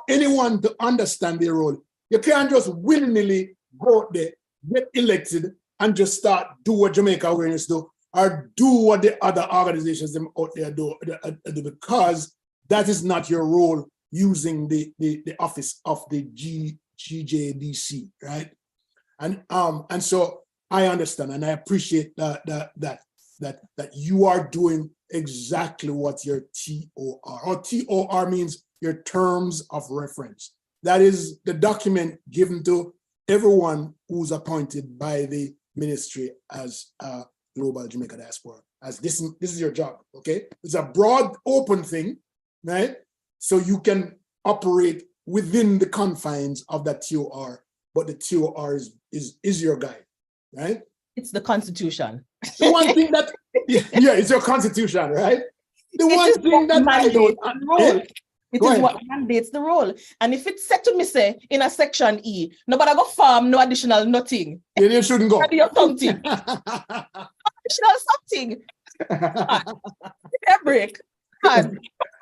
anyone to understand their role, You can't just willy-nilly go out there, get elected, and just start do what Jamaica Awareness do, or do what the other organizations them out there do, because that is not your role using the office of the GJDC, right? And so I understand and I appreciate that you are doing exactly what your TOR, or TOR means your terms of reference. That is the document given to everyone who's appointed by the ministry as Global Jamaica Diaspora. As this is your job, okay? It's a broad, open thing, right? So you can operate within the confines of that TOR, but the TOR is your guide, right? It's the Constitution. The one thing that, yeah, it's your Constitution, right? The one thing that I don't role. It is what mandates the role. And if it's set to me, say, in a section E, nobody go farm, no additional nothing. Yeah, you shouldn't go. Something. Additional something. Break. I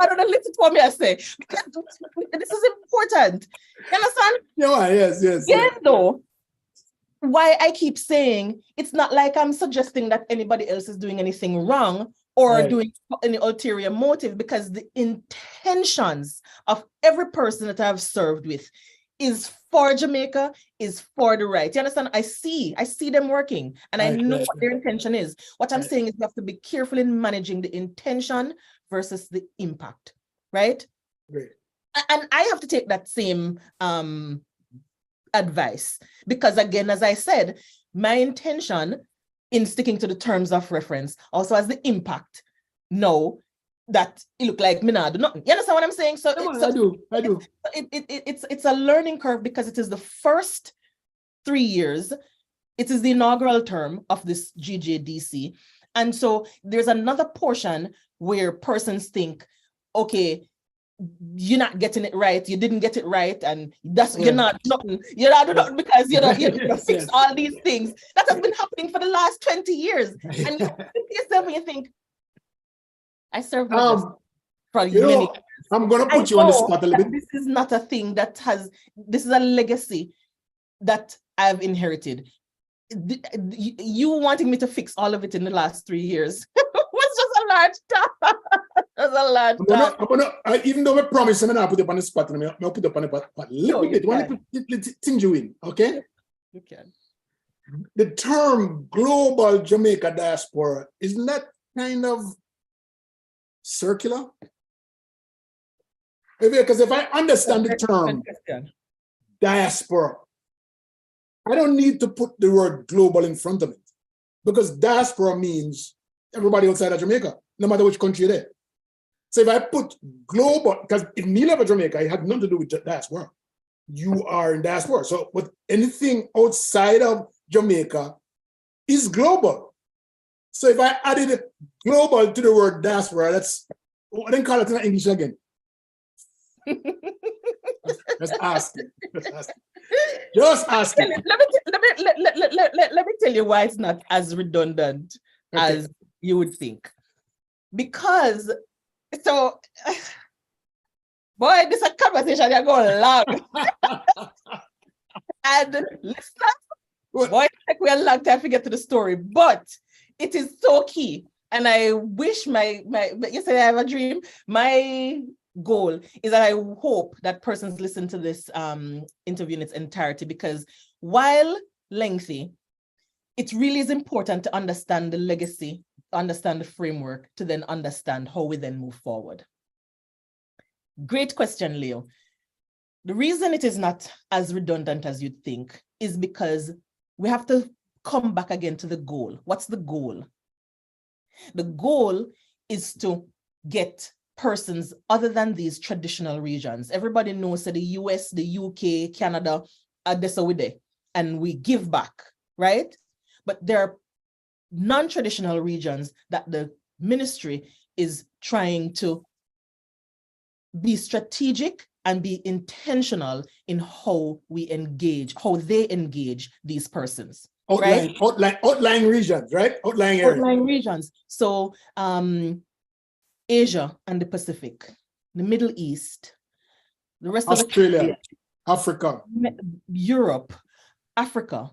don't know, listen to what me I say. This is important. You understand? Yeah, yes. Yes, though. Why I keep saying it's not like I'm suggesting that anybody else is doing anything wrong or doing any ulterior motive, because the intentions of every person that I've served with is for Jamaica, is for the right. You understand? I see them working, and I know what their intention is. What I'm saying is you have to be careful in managing the intention versus the impact, right? Great. And I have to take that same advice, because again, as I said, my intention in sticking to the terms of reference also has the impact now that it look like me not do nothing. You understand what I'm saying? So, I do. It's a learning curve, because it is the first 3 years. It is the inaugural term of this GJDC. And so there's another portion where persons think, okay, you're not getting it right, you didn't get it right, and that's you're not doing nothing because you fix all these things. That has been happening for the last 20 years. And you think yourself and you think, I served for many years. I'm gonna put you on the spot a little bit. This is not a thing this is a legacy that I've inherited. You wanting me to fix all of it in the last 3 years was just a large task. That's a large task. Even though I promise I'm not put up on the spot, I'll put up on the spot a little bit. Let's things you in, okay? You can. The term Global Jamaica Diaspora, isn't that kind of circular? Because if I understand the term diaspora, I don't need to put the word global in front of it, because diaspora means everybody outside of Jamaica, no matter which country you're there. So if I put global, because if you live in Jamaica, it had nothing to do with diaspora. You are in diaspora. So with anything outside of Jamaica is global. So if I added global to the word diaspora, I didn't call it in English again. Just asking. Just asking. Let me tell you why it's not as redundant as you would think. Because, so, boy, this is a conversation that goes long. And listeners, boy, like we're a long time to get to the story, but it is so key. And I wish yesterday I have a dream. My goal is that I hope that persons listen to this interview in its entirety, because while lengthy, it really is important to understand the legacy, understand the framework, to then understand how we then move forward. Great question, Leo. The reason it is not as redundant as you'd think is because we have to come back again to the goal. What's the goal? The goal is to get persons other than these traditional regions. Everybody knows that the US, the UK, Canada are this with it, and we give back, right? But there are non-traditional regions that the ministry is trying to be strategic and be intentional in how we engage, how they engage these persons. Outlying regions, right? Outlying regions. So Asia and the Pacific, the Middle East, the rest Australia. of Africa, Europe, Africa,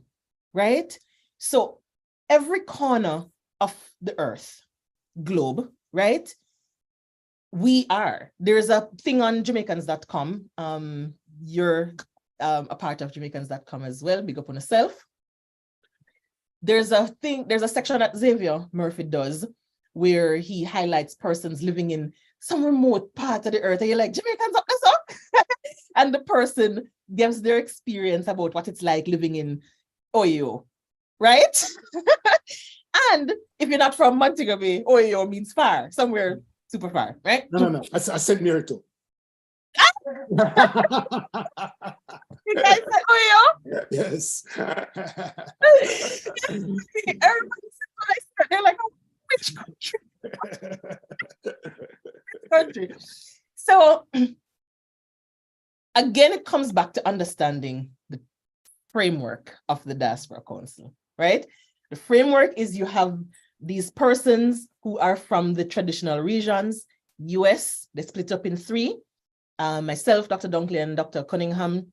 right? So every corner of the earth, globe, right? There's a thing on Jamaicans.com. You're a part of Jamaicans.com as well. Big up on yourself. There's a section that Xavier Murphy does where he highlights persons living in some remote part of the earth. And you're like, Jamaicans up this up? And the person gives their experience about what it's like living in Oyo, right? And if you're not from Montego Bay, Oyo means far, somewhere super far, right? No. I said near too. You guys said Oyo? Yes. Everybody said what I said. They're like, oh, which country? Which country? So again, it comes back to understanding the framework of the Diaspora Council, right? The framework is you have these persons who are from the traditional regions, US, they split up in three. Myself, Dr. Dunkley, and Dr. Cunningham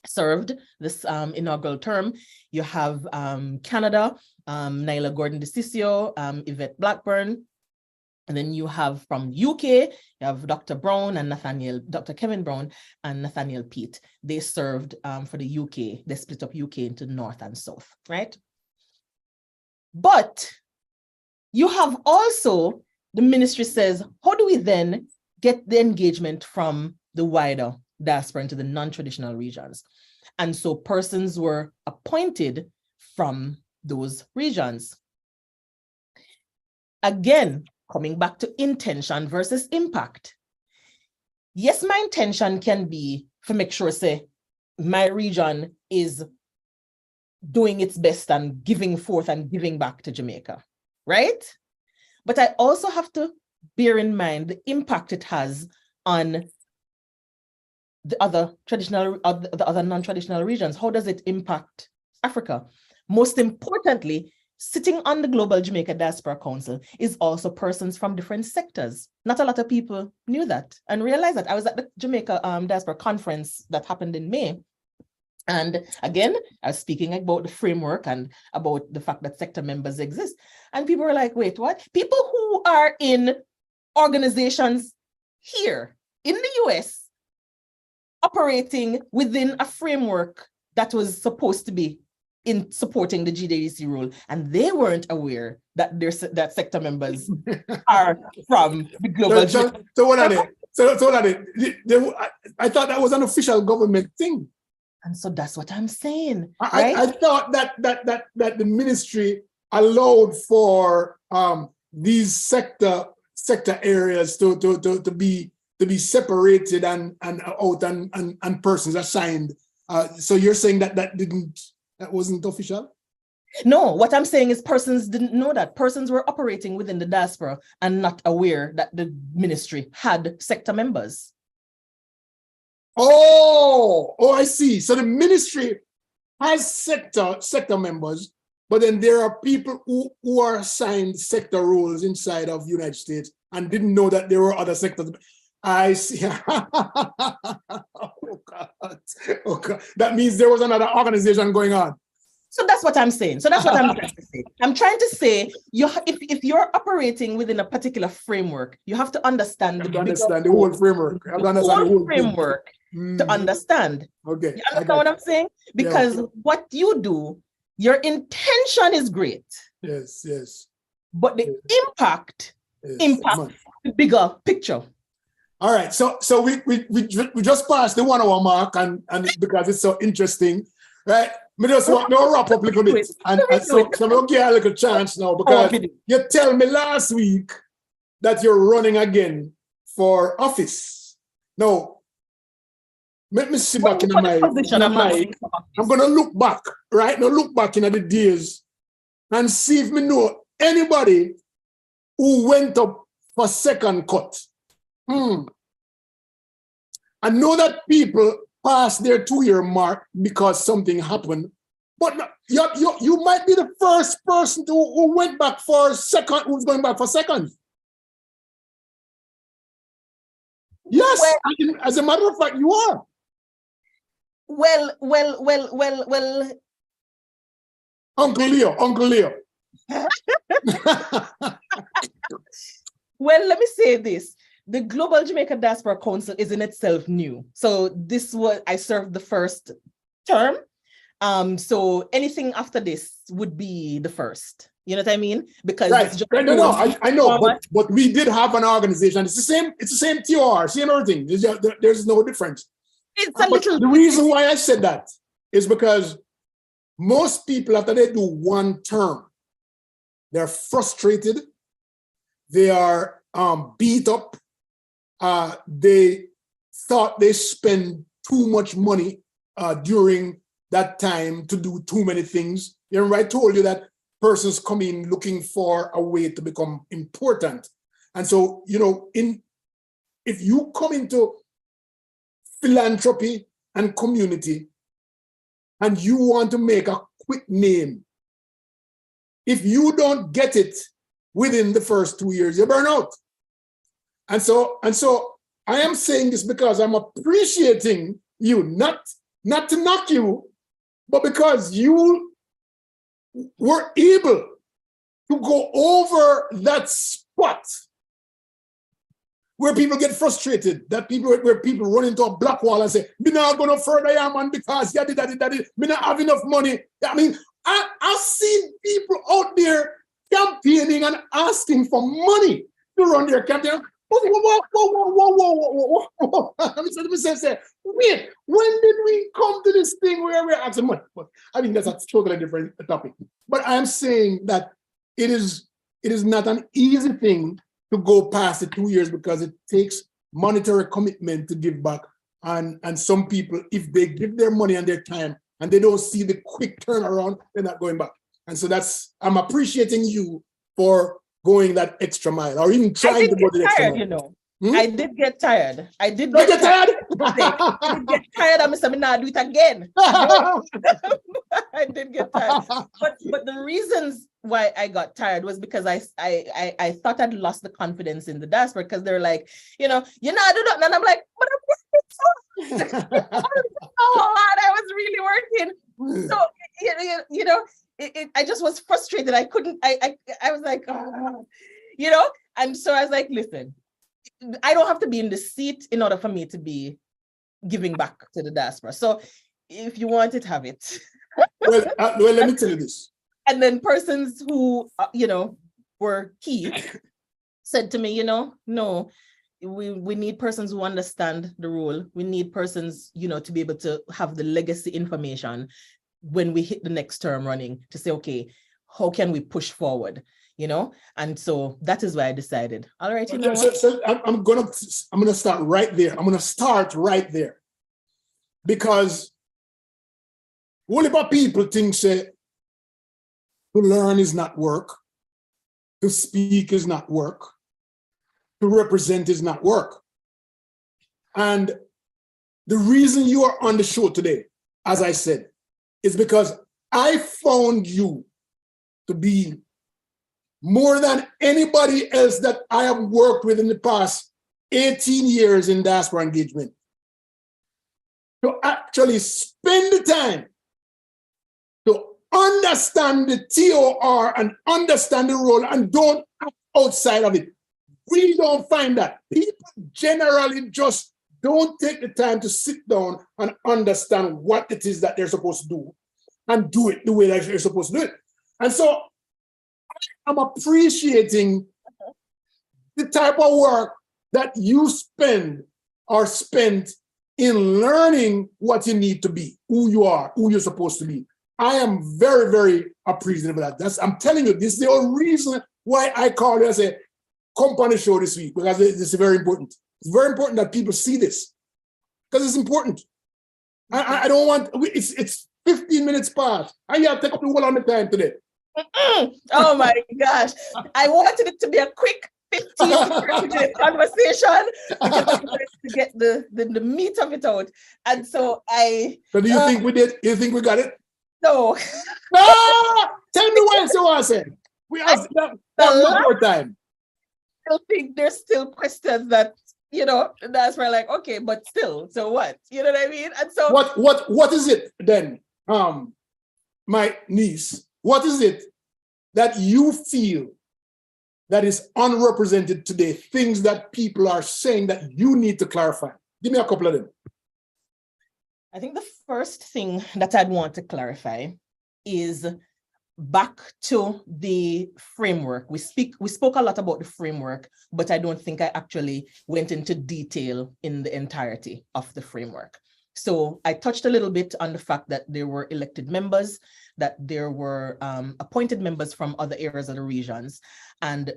served this inaugural term. You have Canada, Nyla Gordon-DeCiccio, Yvette Blackburn. And then you have from UK, you have Dr. Brown and Dr. Kevin Brown and Nathaniel Peat. They served for the UK. They split up UK into North and South, right? But you have also, the ministry says, how do we then get the engagement from the wider diaspora into the non-traditional regions? And so persons were appointed from those regions. Again, coming back to intention versus impact. Yes, my intention can be to make sure, say, my region is doing its best and giving forth and giving back to Jamaica, right? But I also have to bear in mind the impact it has on the other non-traditional regions. How does it impact Africa? Most importantly, sitting on the Global Jamaica Diaspora Council is also persons from different sectors. Not a lot of people knew that and realized that. I was at the Jamaica Diaspora Conference that happened in May. And again, I was speaking about the framework and about the fact that sector members exist. And people were like, wait, what? People who are in organizations here in the US operating within a framework that was supposed to be in supporting the GJDC rule, and they weren't aware that that sector members are from the global. So what are they? So what are they? I thought that was an official government thing. And so that's what I'm saying. I thought that the ministry allowed for these sector areas to be separated and out and persons assigned. So you're saying that wasn't official? No, what I'm saying is persons didn't know that. Persons were operating within the diaspora and not aware that the ministry had sector members. Oh, I see. So the ministry has sector members, but then there are people who are assigned sector roles inside of the United States and didn't know that there were other sectors. I see. Oh God. That means there was another organization going on. So that's what I'm saying. So that's what I'm trying to say. I'm trying to say, if you're operating within a particular framework, you have to understand the whole framework. The whole framework to understand. Okay. You understand what I'm saying? Because what you do, your intention is great. Yes. But the impact the bigger picture. All right. So we just passed the 1 hour mark and because it's so interesting, right? Me just want to wrap up a little bit. And so we'll give a little chance now because you tell me last week that you're running again for office. Now, let me see back in the mic. I'm going to look back, right? Now look back in the days and see if me know anybody who went up for second cut. I know that people pass their 2-year mark because something happened, but you might be the first person who went back for second, who's going back for second. Yes, as a matter of fact, you are. Well. Uncle Leo. Well, let me say this. The Global Jamaica Diaspora Council is in itself new. So this was, I served the first term. So anything after this would be the first. You know what I mean? Because right. it's just No, I know, but we did have an organization. It's the same TOR, same everything. There's no difference. It's a little. The reason why I said that is because most people, after they do one term, they're frustrated. They are beat up. They thought they spend too much money during that time to do too many things. Remember, I told you that persons come in looking for a way to become important. And so, if you come into philanthropy and community and you want to make a quick name, if you don't get it within the first 2 years, you burn out. And so I am saying this because I'm appreciating you, not to knock you, but because you were able to go over that spot where people get frustrated, where people run into a black wall and say, me not going no further, man, because me not have enough money. I mean, I've seen people out there campaigning and asking for money to run their campaign. Whoa. Let me say, wait, when did we come to this thing where we're asking money? But I mean, that's a totally different topic. But I'm saying that it is not an easy thing to go past the 2 years because it takes monetary commitment to give back. And some people, if they give their money and their time and they don't see the quick turnaround, they're not going back. And so I'm appreciating you for going that extra mile or even trying to go the extra mile. I did get tired. I did get tired. I did get tired. I'm saying, nah, do it again. I did get tired. But the reasons why I got tired was because I thought I'd lost the confidence in the diaspora because they're like, I do not. And I'm like, but I'm working so hard. I was really working. So, I just was frustrated. I couldn't, I was like, and so I was like, listen, I don't have to be in the seat in order for me to be giving back to the diaspora. So if you want it, have it. Well, let me tell you this. And then persons who, were key said to me, no, we need persons who understand the role. We need persons, to be able to have the legacy information when we hit the next term running to say, okay, how can we push forward? And so that is why I decided, all right, so I'm gonna start right there. I'm gonna start right there because all about people think say to learn is not work, to speak is not work, to represent is not work. And the reason you are on the show today, as I said, is because I found you to be more than anybody else that I have worked with in the past 18 years in diaspora engagement, to actually spend the time to understand the TOR and understand the role and don't act outside of it. We don't find that. People generally just don't take the time to sit down and understand what it is that they're supposed to do and do it the way that they're supposed to do it. And so I'm appreciating the type of work that you spend or spent in learning what you need to be, who you are, who you're supposed to be. I am very, very appreciative of that. I'm telling you, this is the only reason why I call you and say, come on the show this week, because this is very important. It's very important that people see this because it's important. I don't want, it's 15 minutes past. I have to take up the whole of the time today. Oh my gosh. I wanted it to be a quick 15 to 30 minute conversation because I wanted to get the meat of it out. And so So do you think we did? You think we got it? No. Tell me why so I said. We asked that one more time. I still think there's still questions that you know, that's where like, okay, but still, so what? You know what I mean? And so what is it then, my niece? What is it that you feel that is unrepresented today? Things that people are saying that you need to clarify. Give me a couple of them. I think the first thing that I'd want to clarify is back to the framework. We spoke a lot about the framework, but I don't think I actually went into detail in the entirety of the framework. So I touched a little bit on the fact that there were elected members, that there were appointed members from other areas of the regions, and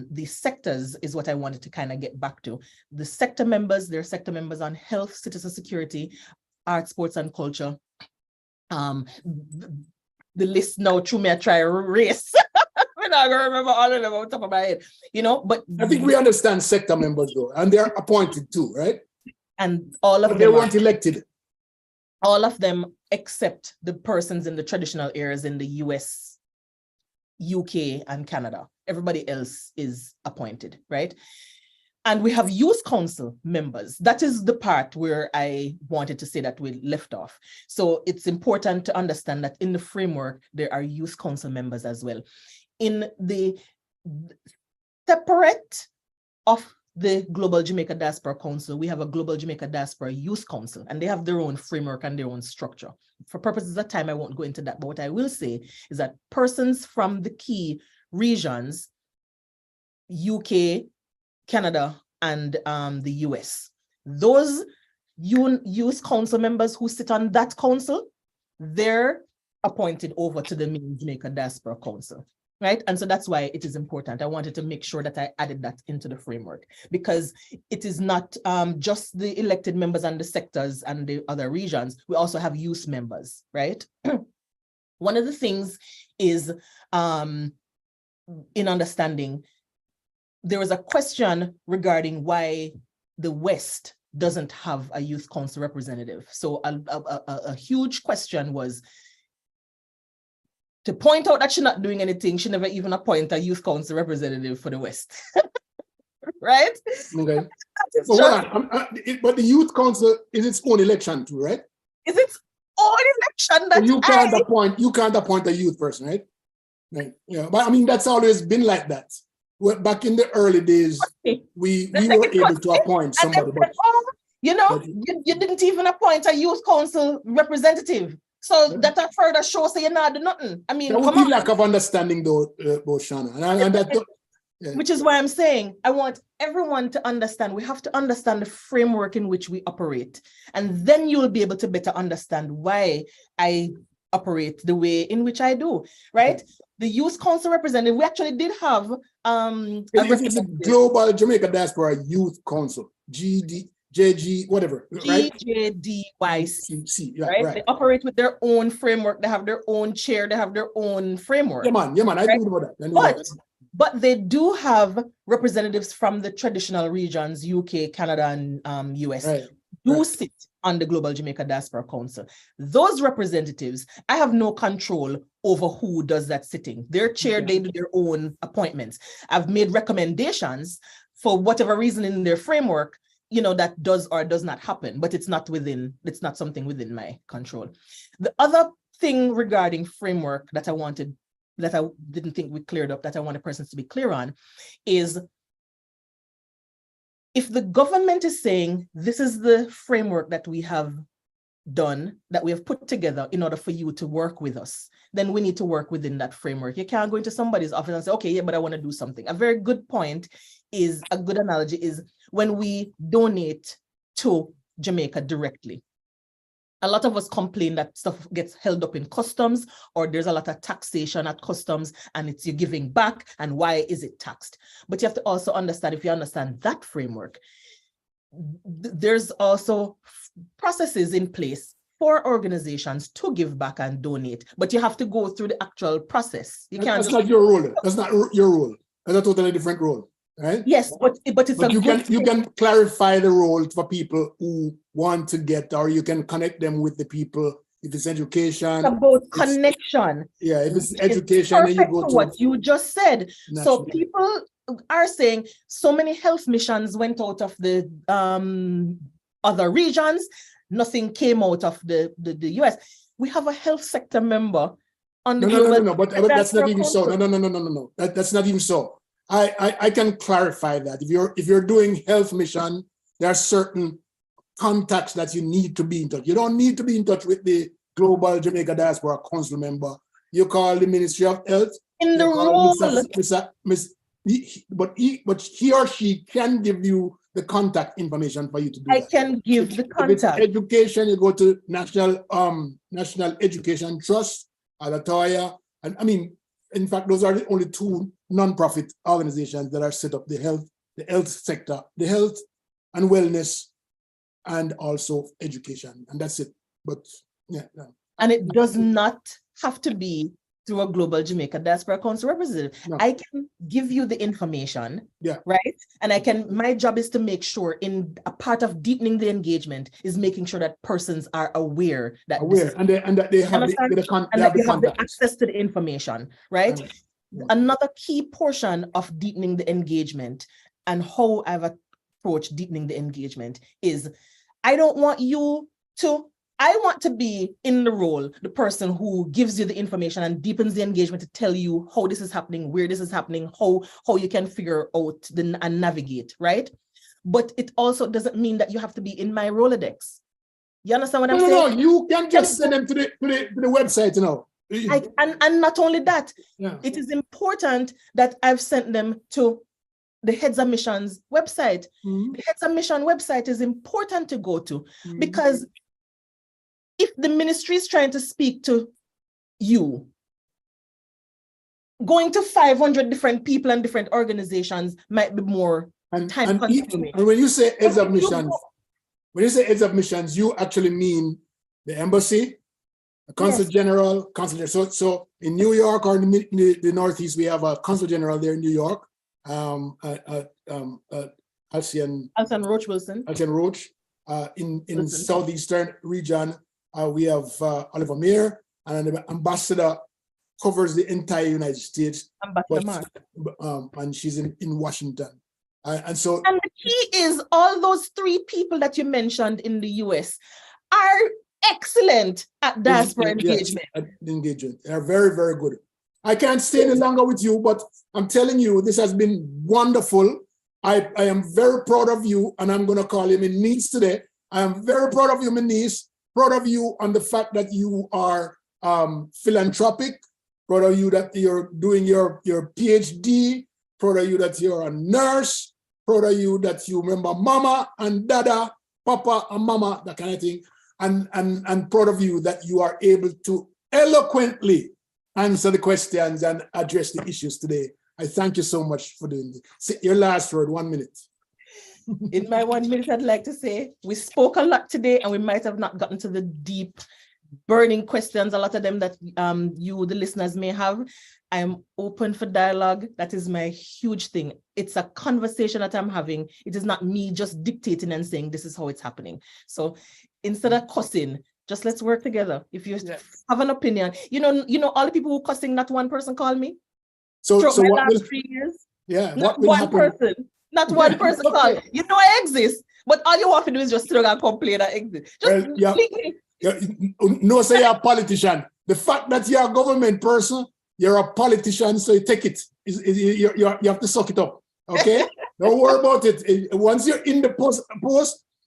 the sectors is what I wanted to kind of get back to. The sector members, there are sector members on health, citizen security, arts, sports, and culture. The list now, through me, I try to race. I'm not gonna remember all of them on top of my head, you know. But I think we understand sector members though, and they're appointed too, right? And all of but them they weren't elected. All of them except the persons in the traditional areas in the US, UK, and Canada. Everybody else is appointed, right? And we have youth council members. That is the part where I wanted to say that we left off. So it's important to understand that in the framework, there are youth council members as well. In the separate of the Global Jamaica Diaspora Council, we have a Global Jamaica Diaspora Youth Council, and they have their own framework and their own structure. For purposes of time, I won't go into that, but what I will say is that persons from the key regions, UK, Canada, and the US, those youth council members who sit on that council, they're appointed over to the main Jamaica Diaspora Council, right? And so that's why it is important. I wanted to make sure that I added that into the framework, because it is not just the elected members and the sectors and the other regions. We also have youth members, right? One of the things is in understanding, there was a question regarding why the West doesn't have a youth council representative. So a huge question was to point out that she's not doing anything. She never even appointed a youth council representative for the West, right? Okay. But the youth council is its own election too, right? Is its own election that so you can't appoint a youth person, right? Right. Yeah, but I mean that's always been like that. Back in the early days, we were able to appoint somebody. But, you didn't even appoint a youth council representative. So that a further shows that you're not doing nothing. I mean, there would be lack of understanding though, Shauna. Which is why I'm saying I want everyone to understand. We have to understand the framework in which we operate. And then you'll be able to better understand why I operate the way in which I do, right? The Youth Council representative, we actually did have it's a Global Jamaica Diaspora Youth Council, GJG, whatever, right? GJDC, right? They operate with their own framework. They have their own chair. They have their own framework. Yeah, man. I do know that. But they do have representatives from the traditional regions, UK, Canada, and US, sit on the Global Jamaica Diaspora Council. Those representatives, I have no control over who does that sitting. Their chair, they do their own appointments. I've made recommendations for whatever reason in their framework, that does or does not happen, but it's not something within my control. The other thing regarding framework that I didn't think we cleared up, that I wanted persons to be clear on, is if the government is saying this is the framework that we have done, that we have put together in order for you to work with us, then we need to work within that framework. You can't go into somebody's office and say, okay, yeah, but I want to do something. A very good point is, a good analogy is when we donate to Jamaica directly. A lot of us complain that stuff gets held up in customs, or there's a lot of taxation at customs and you're giving back, and why is it taxed? But you have to also understand, if you understand that framework, there's also processes in place for organizations to give back and donate, but you have to go through the actual process. That's not your role. That's not your role. That's a totally different role. Right? Yes, but you can clarify the role for people who want to get, or you can connect them with the people if it's education. About connection. Yeah, if it's It's education, then you perfect go to to what you just said. So national. people are saying so many health missions went out of the other regions. Nothing came out of the US. We have a health sector member on the No, but that's not even so. No. That's not even so. I can clarify that. If you're doing health mission, there are certain contacts that you need to be in touch. You don't need to be in touch with the Global Jamaica Diaspora Council member. You call the Ministry of Health. In the role. But he or she can give you the contact information for you to do I that. can give the If it's contact. education, you go to National Education Trust, Alatoya, and I mean, in fact, those are the only two non-profit organizations that are set up: the health sector, the health and wellness, and also education, and that's it. But yeah, no. And it does not have to be through a Global Jamaica Diaspora Council representative. No. I can give you the information, Yeah. right? And my job is to make sure in a part of deepening the engagement is making sure that persons are aware that that they have the access to the information, right? Yeah. Another key portion of deepening the engagement and how I've approached deepening the engagement is I want to be in the role, the person who gives you the information and deepens the engagement to tell you how this is happening, where this is happening, how you can figure out and navigate, right? But it also doesn't mean that you have to be in my Rolodex. You understand what I'm saying? No, you can just send them to the website, you know. And not only that, yeah. It is important that I've sent them to the Heads of Missions website. Mm-hmm. The Heads of Mission website is important to go to because if the ministry is trying to speak to you, going to 500 different people and different organizations might be more time consuming. And when you say heads of missions, you actually mean the embassy, the consul general, consul. So in New York or in the Northeast, we have a consul general there in New York, Alcian Roach Wilson. Alcian Roach. In Southeastern region, we have Oliver Mayer, and the ambassador covers the entire United States. And she's in Washington. And the key is all those three people that you mentioned in the US are excellent at diaspora engagement. Engagement. They're very, very good. I can't stay any longer with you, but I'm telling you, this has been wonderful. I am very proud of you, and I'm going to call you my niece today. I am very proud of you, my niece. Proud of you on the fact that you are philanthropic. Proud of you that you're doing your PhD. Proud of you that you're a nurse. Proud of you that you remember mama and dada, papa and mama, that kind of thing. And proud of you that you are able to eloquently answer the questions and address the issues today. I thank you so much for doing this. Your last word, 1 minute. In my 1 minute, I'd like to say we spoke a lot today and we might have not gotten to the deep, burning questions, a lot of them that you, the listeners, may have. I'm open for dialogue. That is my huge thing. It's a conversation that I'm having. It is not me just dictating and saying this is how it's happening. So instead of cussing, just let's work together. If you have an opinion, you know, all the people who cussing, not one person call me. So what will, 3 years? Yeah, not what will one happen? Person. Not one person call. You know I exist, but all you want to do is just sit down and complain I exist. No, say you're a politician. The fact that you're a government person, you're a politician, so you take it. You have to suck it up. Okay? Don't worry about it. Once you're in the post,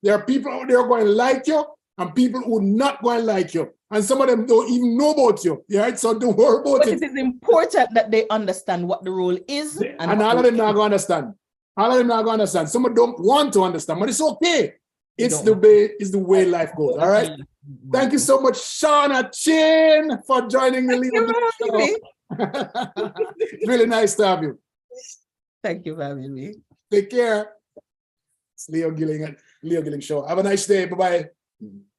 there are people out there going to like you and people who are not going to like you. And some of them don't even know about you. Right? So don't worry about it. It is important that they understand what the role is. And all of them not going to understand. All of them not going to understand. Some of them don't want to understand, but it's okay. It's the way life goes. All right. Thank you so much, Shauna Chin, for joining the show. It's really nice to have you. Thank you for having me. Take care. It's Leo Gilling Show. Have a nice day. Bye-bye.